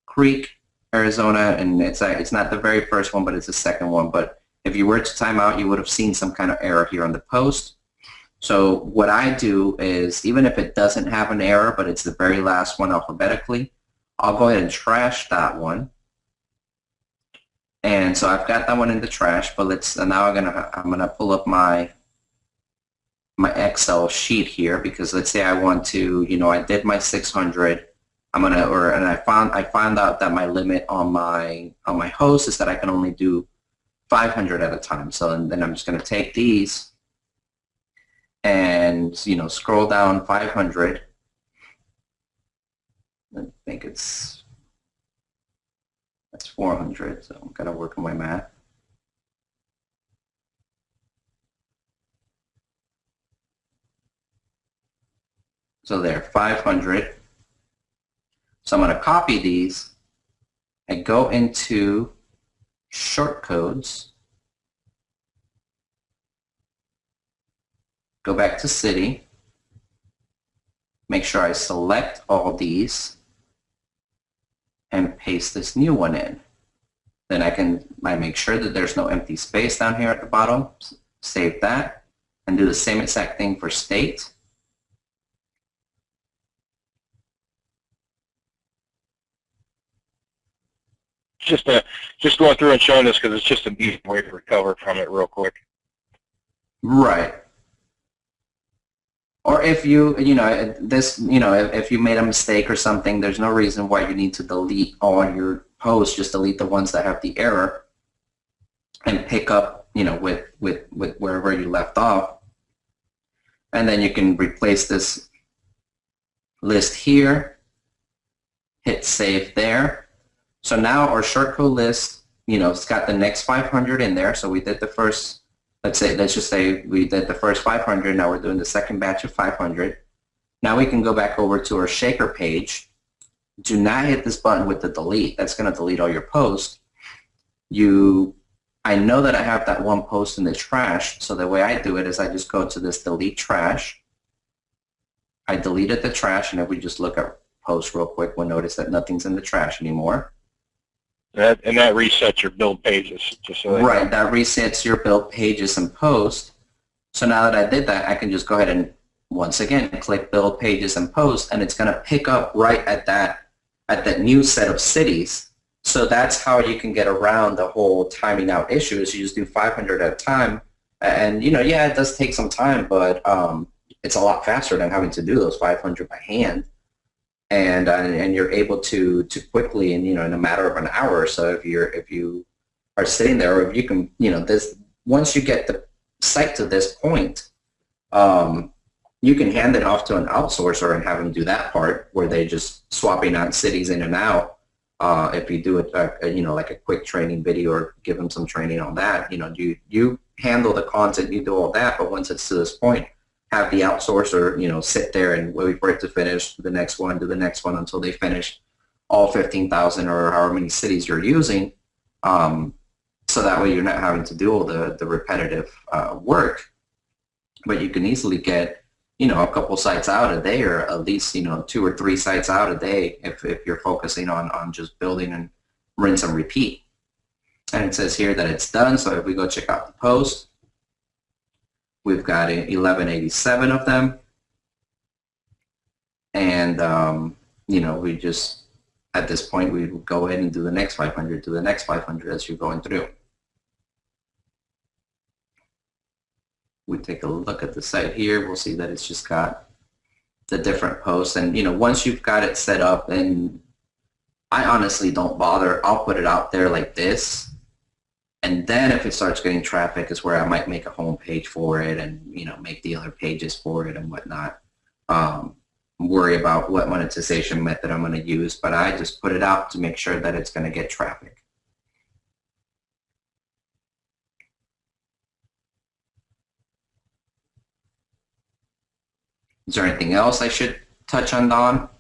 Creek, Arizona, and it's not the very first one, but it's the second one. But if you were to time out, you would have seen some kind of error here on the post. So what I do is, even if it doesn't have an error, but it's the very last one alphabetically, I'll go ahead and trash that one. And so I've got that one in the trash, but now I'm gonna pull up my Excel sheet here, because let's say I want to, I did my 600. And I found out that my limit on my host is that I can only do 500 at a time. So then I'm just going to take these and scroll down 500. I think that's 400. So I'm going to work on my math. So there, 500. So I'm going to copy these and go into shortcodes, go back to city, make sure I select all these, and paste this new one in. Then I make sure that there's no empty space down here at the bottom, save that, and do the same exact thing for state. Just going through and showing this because it's just an easy way to recover from it real quick. Right. Or if if you made a mistake or something, there's no reason why you need to delete all your posts. Just delete the ones that have the error and pick up, with wherever you left off. And then you can replace this list here, hit save there. So now our shortcode list, it's got the next 500 in there. So we did the first, let's just say we did the first 500. Now we're doing the second batch of 500. Now we can go back over to our shaker page. Do not hit this button with the delete. That's going to delete all your posts. I know that I have that one post in the trash. So the way I do it is I just go to this delete trash. I deleted the trash, and if we just look at posts real quick, we'll notice that nothing's in the trash anymore. That resets your build pages. Just so right, that resets your build pages and post. So now that I did that, I can just go ahead and once again click build pages and post, and it's going to pick up right at that new set of cities. So that's how you can get around the whole timing out issue. Is you just do 500 at a time, and yeah, it does take some time, but it's a lot faster than having to do those 500 by hand. And you're able to quickly, in a matter of an hour or so, if you are sitting there, or if you can, once you get the site to this point, you can hand it off to an outsourcer and have them do that part, where they just swapping out cities in and out. If you do it, like a quick training video, or give them some training on that, you handle the content, you do all that, but once it's to this point, have the outsourcer, sit there and wait for it to finish, do the next one until they finish all 15,000 or however many cities you're using. So that way you're not having to do all the repetitive work, but you can easily get, a couple sites out a day, or at least, 2 or 3 sites out a day if you're focusing on just building and rinse and repeat. And it says here that it's done. So if we go check out the post, we've got 1187 of them, and we just, at this point, we go ahead and do the next 500, do the next 500 as you're going through. We take a look at the site here, we'll see that it's just got the different posts, and once you've got it set up, and I honestly don't bother, I'll put it out there like this. And then if it starts getting traffic is where I might make a home page for it, and make the other pages for it and whatnot. Worry about what monetization method I'm going to use, but I just put it out to make sure that it's going to get traffic. Is there anything else I should touch on, Don?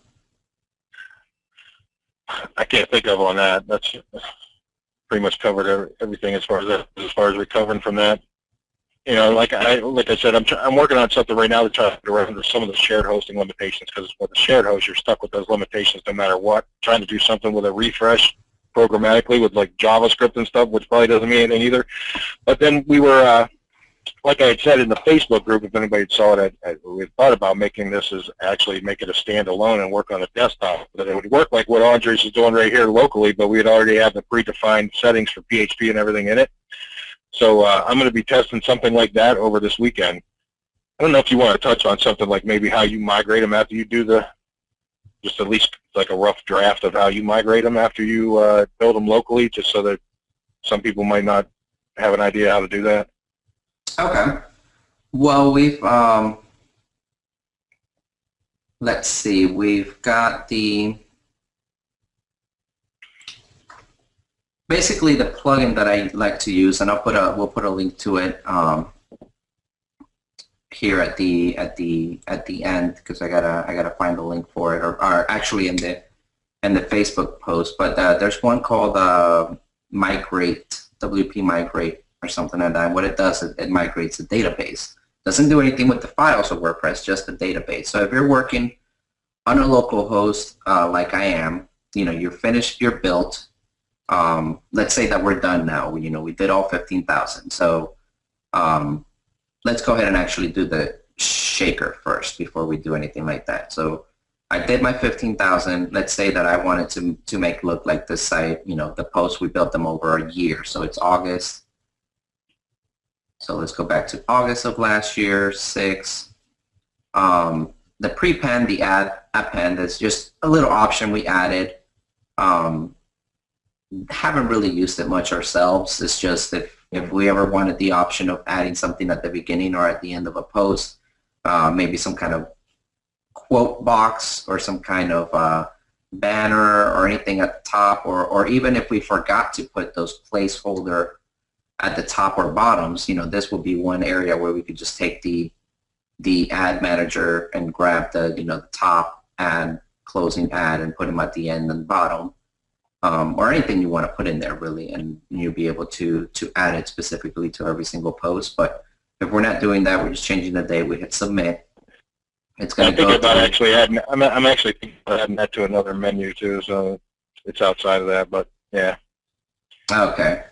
I can't think of on that. That's pretty much covered everything as far as recovering from that. Like I said, I'm working on something right now to try to get around some of the shared hosting limitations, because with the shared host, you're stuck with those limitations no matter what. Trying to do something with a refresh programmatically with like JavaScript and stuff, which probably doesn't mean anything either. But then we were like I had said in the Facebook group, if anybody saw it, we had thought about making this as actually make it a standalone and work on a desktop. But it would work like what Andres is doing right here locally, but we'd already have the predefined settings for PHP and everything in it. So I'm going to be testing something like that over this weekend. I don't know if you want to touch on something like maybe how you migrate them after you do just at least like a rough draft of how you migrate them after you build them locally, just so that some people might not have an idea how to do that. Okay. Well, we've, let's see, we've got basically the plugin that I like to use, and we'll put a link to it here at the end, because I gotta find the link for it, or actually in the Facebook post. But there's one called Migrate, WP Migrate, or something like that. And what it does is it migrates a database. Doesn't do anything with the files of WordPress, just the database. So if you're working on a local host like I am, you're finished your build. Let's say that we're done now. We did all 15,000. So let's go ahead and actually do the shaker first before we do anything like that. So I did my 15,000. Let's say that I wanted to make look like this site, the posts, we built them over a year. So it's August. So let's go back to August of last year, 6. The prepend, the append is just a little option we added. Haven't really used it much ourselves. It's just if we ever wanted the option of adding something at the beginning or at the end of a post, maybe some kind of quote box or some kind of banner or anything at the top, or even if we forgot to put those placeholder at the top or bottoms, this will be one area where we could just take the ad manager and grab the top ad, closing ad, and put them at the end and bottom, or anything you want to put in there really, and you'll be able to add it specifically to every single post. But if we're not doing that, we're just changing the date, we hit submit. It's going to go. I'm actually thinking about adding that to another menu too, so it's outside of that, but yeah. Okay.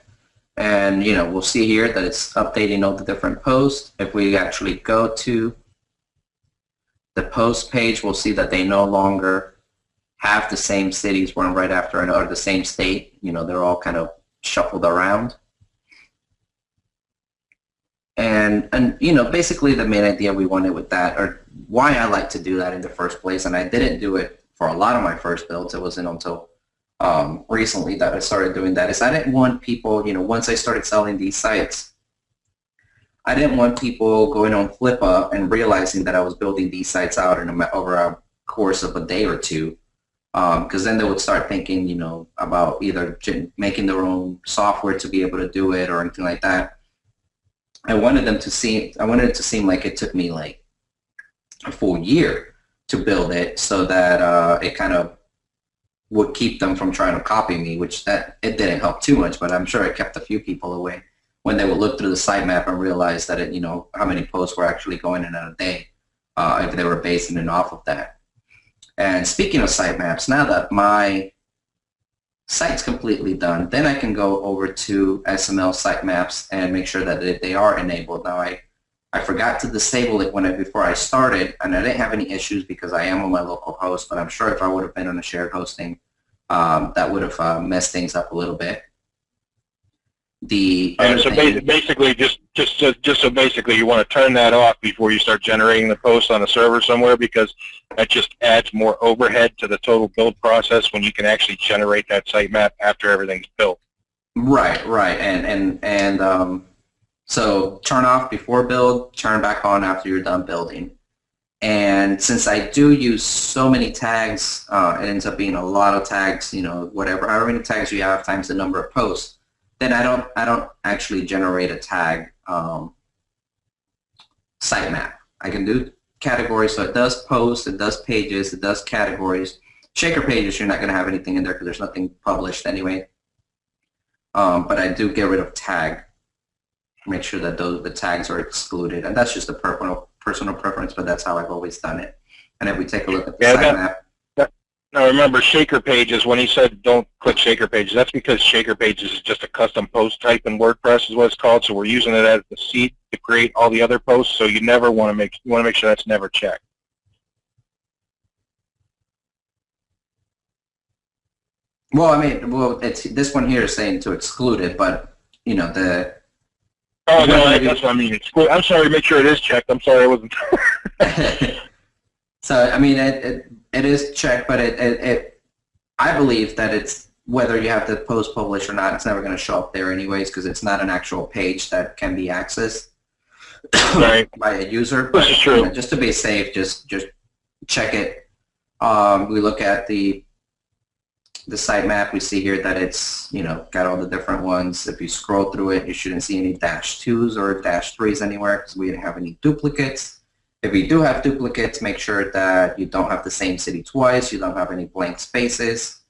And we'll see here that it's updating all the different posts. If we actually go to the post page, we'll see that they no longer have the same cities one right after another, the same state. They're all kind of shuffled around. And basically the main idea we wanted with that, or why I like to do that in the first place, and I didn't do it for a lot of my first builds. It wasn't until recently that I started doing that, is I didn't want people, once I started selling these sites, I didn't want people going on Flippa and realizing that I was building these sites out over a course of a day or two, because then they would start thinking, about either making their own software to be able to do it or anything like that. I wanted it to seem like it took me like a full year to build it, so that it kind of would keep them from trying to copy me, which it didn't help too much, but I'm sure it kept a few people away when they would look through the sitemap and realize that how many posts were actually going in a day, if they were basing it off of that. And speaking of sitemaps, now that my site's completely done, then I can go over to SML sitemaps and make sure that they are enabled. Now I forgot to disable it before I started, and I didn't have any issues because I am on my local host, but I'm sure if I would have been on a shared hosting, that would have messed things up a little bit. So basically, just so basically, you want to turn that off before you start generating the post on a server somewhere, because that just adds more overhead to the total build process when you can actually generate that sitemap after everything's built. Right, and so turn off before build, turn back on after you're done building. And since I do use so many tags, it ends up being a lot of tags, however many tags you have times the number of posts, then I don't actually generate a tag sitemap. I can do categories, so it does posts, it does pages, it does categories. Shaker pages, you're not going to have anything in there because there's nothing published anyway. But I do get rid of tag. Make sure that the tags are excluded, and that's just a personal preference, but that's how I've always done it. And if we take a look at the sitemap. Now remember, Shaker pages, when he said don't click Shaker pages, that's because Shaker pages is just a custom post type in WordPress is what it's called, so we're using it as the seed to create all the other posts, so you never want to make sure that's never checked. Well, I mean, well, it's this one here is saying to exclude it, but you know the. Oh no, that's what I mean. Exclude. I'm sorry. Make sure it is checked. I'm sorry, I wasn't. So I mean, it is checked, but I believe that it's whether you have the post published or not, it's never going to show up there anyways because it's not an actual page that can be accessed Right. by a user. But this is true. You know, just to be safe, just check it. We look at the sitemap. We see here that it's got all the different ones. If you scroll through it, you shouldn't see any -2s or -3s anywhere because we didn't have any duplicates. If you do have duplicates, make sure that you don't have the same city twice, you don't have any blank spaces,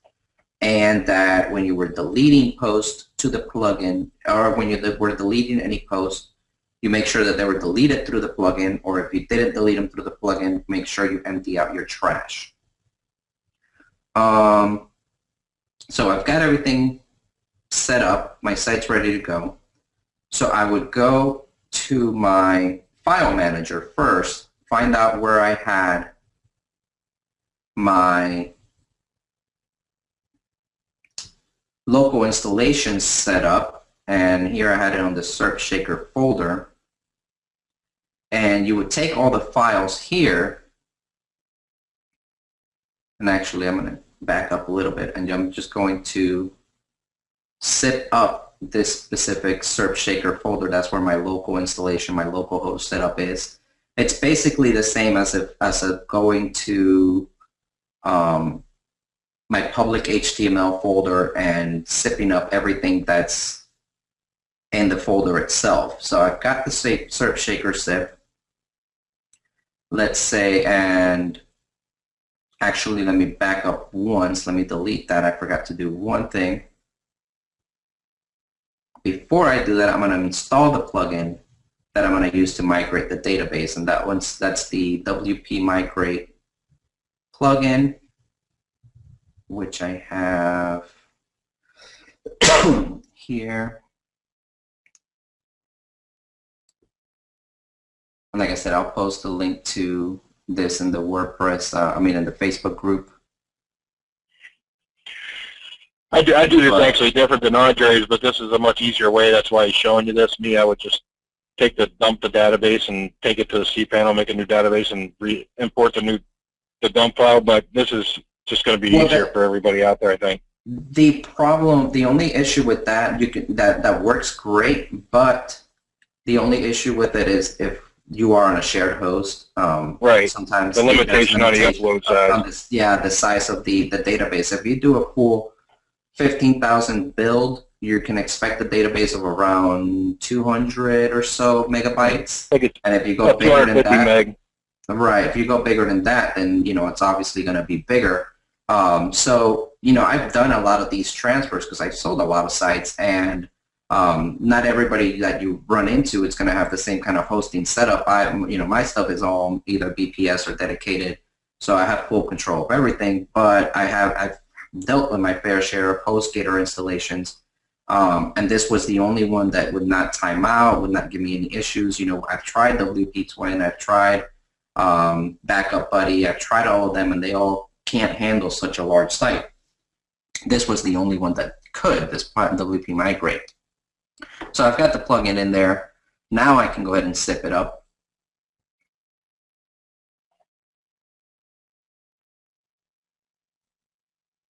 and that when you were deleting posts to the plugin, or when you were deleting any post, you make sure that they were deleted through the plugin, or if you didn't delete them through the plugin, make sure you empty out your trash. So I've got everything set up, my site's ready to go. So I would go to my file manager first, find out where I had my local installations set up, and here I had it on the Qzx900 Shaker folder. And you would take all the files here, and actually I'm going to back up a little bit, and I'm just going to zip up this specific Qzx900 Shaker folder. That's where my local installation, my local host setup is. It's basically the same as going to my public HTML folder and zipping up everything that's in the folder itself. So I've got the Qzx900 Shaker zip, let's say, and actually let me back up once. Let me delete that. I forgot to do one thing. Before I do that, I'm going to install the plugin that I'm going to use to migrate the database, and that's the WP Migrate plugin, which I have here. And like I said, I'll post a link to this in the WordPress, in the Facebook group. I do this actually different than Andre's, but this is a much easier way. That's why he's showing you this. Me, I would just dump the database and take it to the cPanel, make a new database, and import the dump file. But this is just going to be easier for everybody out there, I think. The only issue with that, that works great, but the only issue with it is if you are on a shared host. Right. Sometimes the limitation on the upload size. The size of the database. If you do a full 15,000 build, you can expect a database of around 200 or so megabytes. And if you go bigger than that, meg. Right, if you go bigger than that, then it's obviously going to be bigger. So I've done a lot of these transfers because I've sold a lot of sites, and not everybody that you run into is going to have the same kind of hosting setup. My stuff is all either BPS or dedicated, so I have full control of everything. But I've dealt with my fair share of HostGator installations, and this was the only one that would not time out, would not give me any issues. I've tried WP Twin, I've tried Backup Buddy, I've tried all of them, and they all can't handle such a large site. This was the only one that could, this WP Migrate. So I've got the plugin in there. Now I can go ahead and zip it up.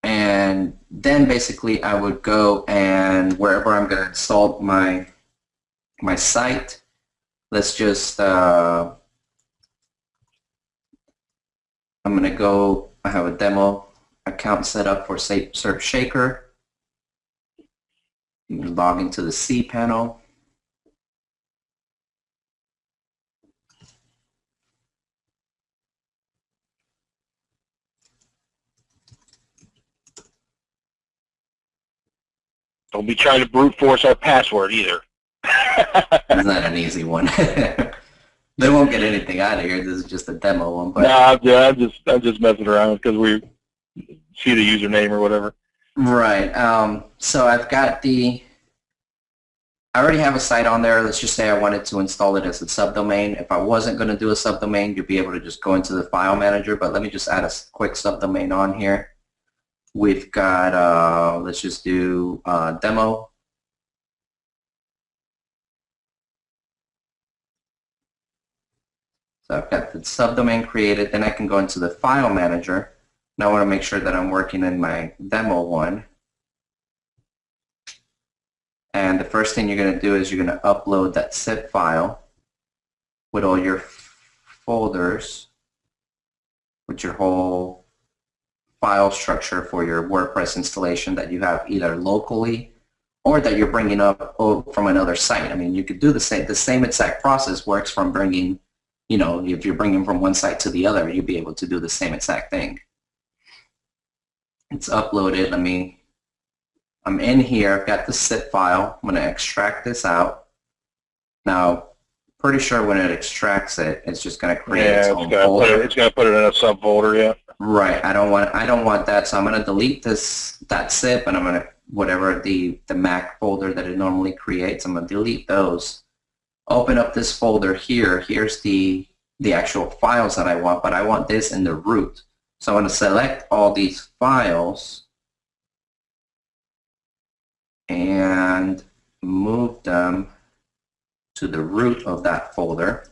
And then basically I would go and wherever I'm going to install my site, let's just, I'm going to go, I have a demo account set up for Qzx900 Shaker. You can log into the cPanel. Don't be trying to brute force our password either. It's not an easy one. They won't get anything out of here. This is just a demo one. But no, I'm just messing around because we see the username or whatever. Right. So I've got the I already have a site on there. Let's just say I wanted to install it as a subdomain. If I wasn't going to do a subdomain, you'd be able to just go into the file manager, but let me just add a quick subdomain on here. We've got, let's just do demo. So I've got the subdomain created, then I can go into the file manager. Now I want to make sure that I'm working in my demo one. And the first thing you're going to do is you're going to upload that zip file with all your folders, with your whole file structure for your WordPress installation that you have either locally or that you're bringing up from another site. I mean, you could do the same exact process works from bringing, you know, if you're bringing from one site to the other, you'd be able to do the same exact thing. It's uploaded. I'm in here. I've got the zip file. I'm going to extract this out. Now, pretty sure when it extracts it, it's just going to create its own folder. It's going to put it in a subfolder, yeah. Right. I don't want that. So I'm going to delete that zip, and I'm going to whatever the Mac folder that it normally creates. I'm going to delete those. Open up this folder here. Here's the actual files that I want, but I want this in the root. So I'm going to select all these files and move them to the root of that folder.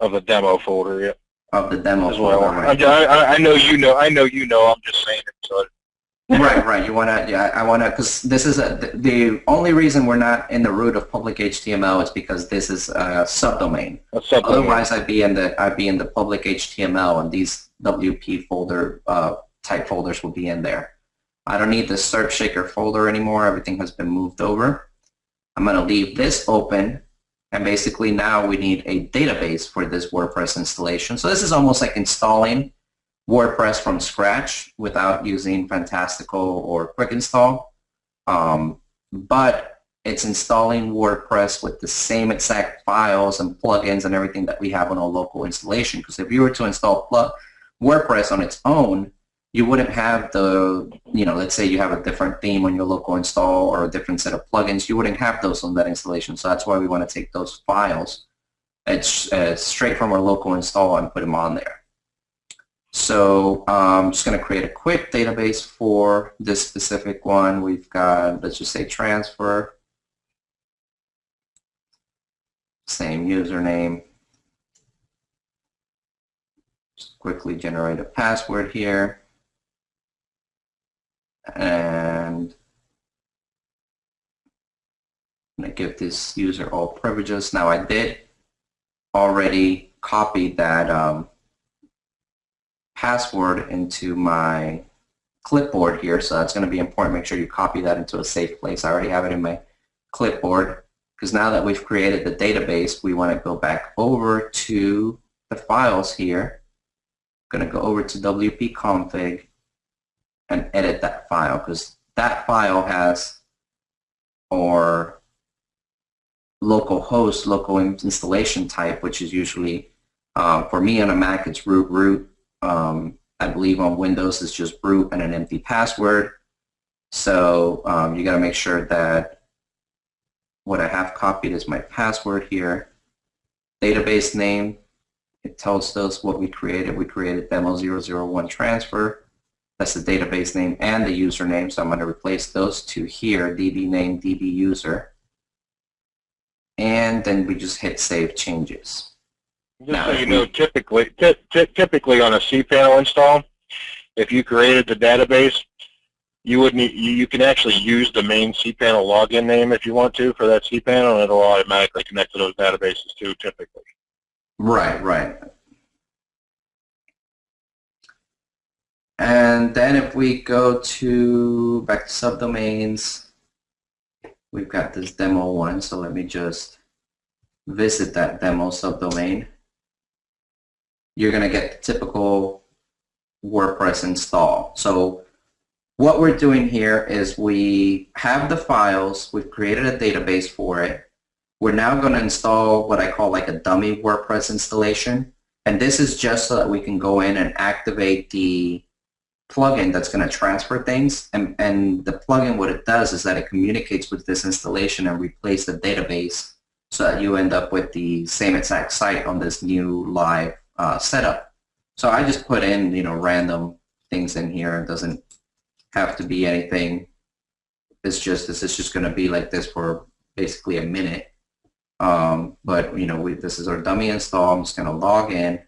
Of the demo folder, yeah. Of the demo folder. Right. I know you know. I'm just saying it. So. Right. You want to, yeah. I want to, because this is the only reason we're not in the root of public HTML is because this is a subdomain. Otherwise, I'd be in the public HTML, and these WP folder type folders will be in there. I don't need the SERP Shaker folder anymore. Everything has been moved over. I'm going to leave this open, and basically now we need a database for this WordPress installation. So this is almost like installing WordPress from scratch without using Fantastical or Quick Install. But it's installing WordPress with the same exact files and plugins and everything that we have on a local installation. Because if you were to install WordPress on its own, you wouldn't have let's say you have a different theme on your local install or a different set of plugins, you wouldn't have those on that installation. So that's why we want to take those files straight from our local install and put them on there. So I'm just going to create a quick database for this specific one. We've got, let's just say transfer, same username. Just quickly generate a password here. And I'm going to give this user all privileges. Now I did already copy that password into my clipboard here, so that's going to be important. Make sure you copy that into a safe place. I already have it in my clipboard, because now that we've created the database, we want to go back over to the files here. I'm going to go over to WP config and edit that file, because that file has our local host, local installation type, which is usually, for me on a Mac, it's root. I believe on Windows it's just root and an empty password. So you got to make sure that what I have copied is my password here. Database name, it tells us what we created. We created demo001 transfer. That's the database name and the username. So I'm going to replace those two here, DB name, DB user. And then we just hit save changes. Just now, so you know, typically on a cPanel install, if you created the database, you can actually use the main cPanel login name if you want to for that cPanel, and it'll automatically connect to those databases too, typically. Right. And then if we go back to subdomains, we've got this demo one, so let me just visit that demo subdomain. You're going to get the typical WordPress install. So what we're doing here is we have the files, we've created a database for it. We're now going to install what I call like a dummy WordPress installation. And this is just so that we can go in and activate the plugin that's going to transfer things, and the plugin, what it does is that it communicates with this installation and replaces the database so that you end up with the same exact site on this new live setup. So I just put in, random things in here. It doesn't have to be anything. This is just going to be like this for basically a minute. But this is our dummy install. I'm just going to log in.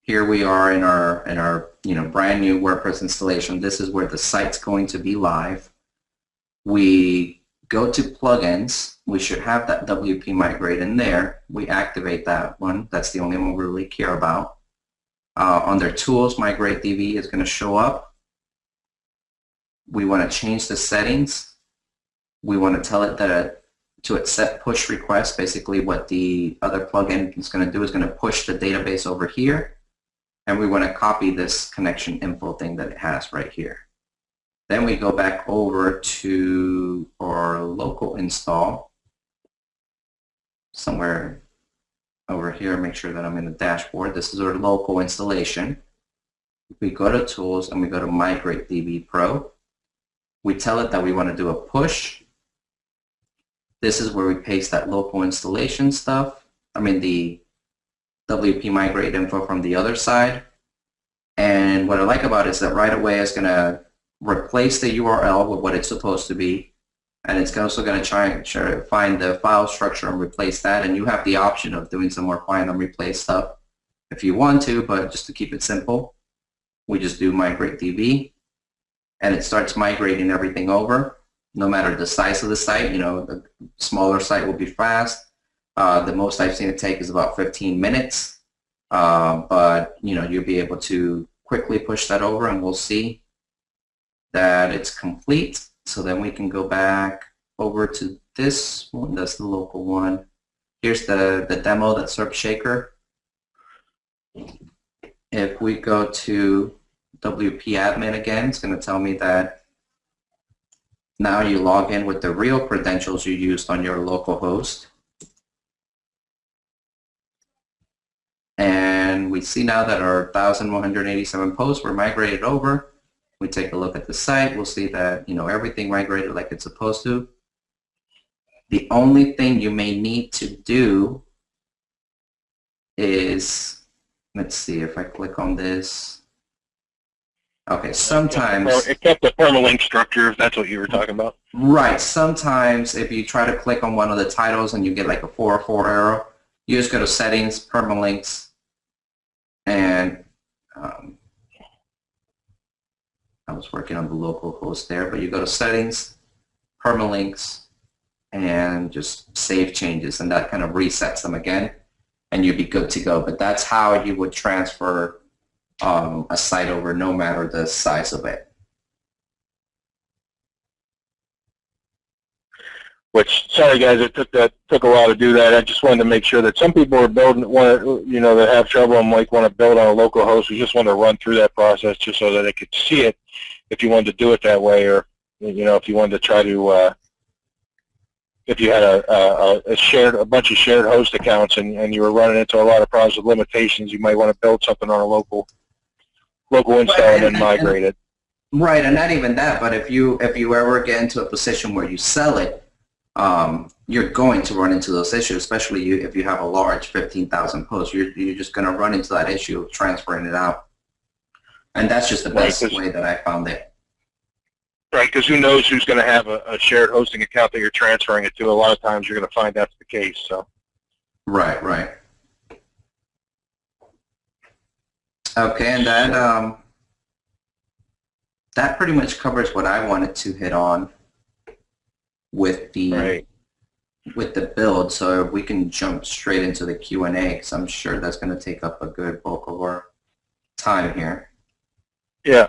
Here we are in our brand new WordPress installation. This is where the site's going to be live. We go to plugins. We should have that WP migrate in there. We activate that one. That's the only one we really care about. Under tools, migrate DB is going to show up. We want to change the settings. We want to tell it that to accept push requests. Basically what the other plugin is going to do is going to push the database over here. And we want to copy this connection info thing that it has right here. Then we go back over to our local install. Somewhere over here, make sure that I'm in the dashboard. This is our local installation. We go to Tools and we go to Migrate DB Pro. We tell it that we want to do a push. This is where we paste that local installation stuff. The WP migrate info from the other side. And what I like about it is that right away it's going to replace the URL with what it's supposed to be. And it's also going to try and find the file structure and replace that. And you have the option of doing some more find and replace stuff if you want to, but just to keep it simple, we just do migrate DB. And it starts migrating everything over, no matter the size of the site. The smaller site will be fast. The most I've seen it take is about 15 minutes. But you'll be able to quickly push that over, and we'll see that it's complete. So then we can go back over to this one. That's the local one. Here's the demo, that's Qzx900 Ker. If we go to WP admin again, it's going to tell me that now you log in with the real credentials you used on your local host. And we see now that our 1,187 posts were migrated over. We take a look at the site. We'll see that everything migrated like it's supposed to. The only thing you may need to do is, let's see if I click on this. Okay, sometimes it kept the permalink structure, if that's what you were talking about. Right. Sometimes if you try to click on one of the titles and you get like a 404 error, you just go to Settings, Permalinks, and I was working on the local host there, but you go to Settings, Permalinks, and just Save Changes, and that kind of resets them again, and you'd be good to go. But that's how you would transfer a site over, no matter the size of it. Which, sorry guys, it took a while to do that. I just wanted to make sure that some people are building, that have trouble and want to build on a local host. We just want to run through that process just so that they could see it if you wanted to do it that way, or if you wanted to try to, if you had a bunch of shared host accounts and you were running into a lot of problems with limitations, you might want to build something on a local install and then migrate it. Right, and not even that, but if you ever get into a position where you sell it, you're going to run into those issues, especially if you have a large 15,000 posts. You're just going to run into that issue of transferring it out. And that's just the best way that I found it. Right, because who knows who's going to have a shared hosting account that you're transferring it to. A lot of times you're going to find that's the case. So. Right. Okay, and that pretty much covers what I wanted to hit on with the build. So we can jump straight into the Q&A, because I'm sure that's going to take up a good bulk of our time here. Yeah.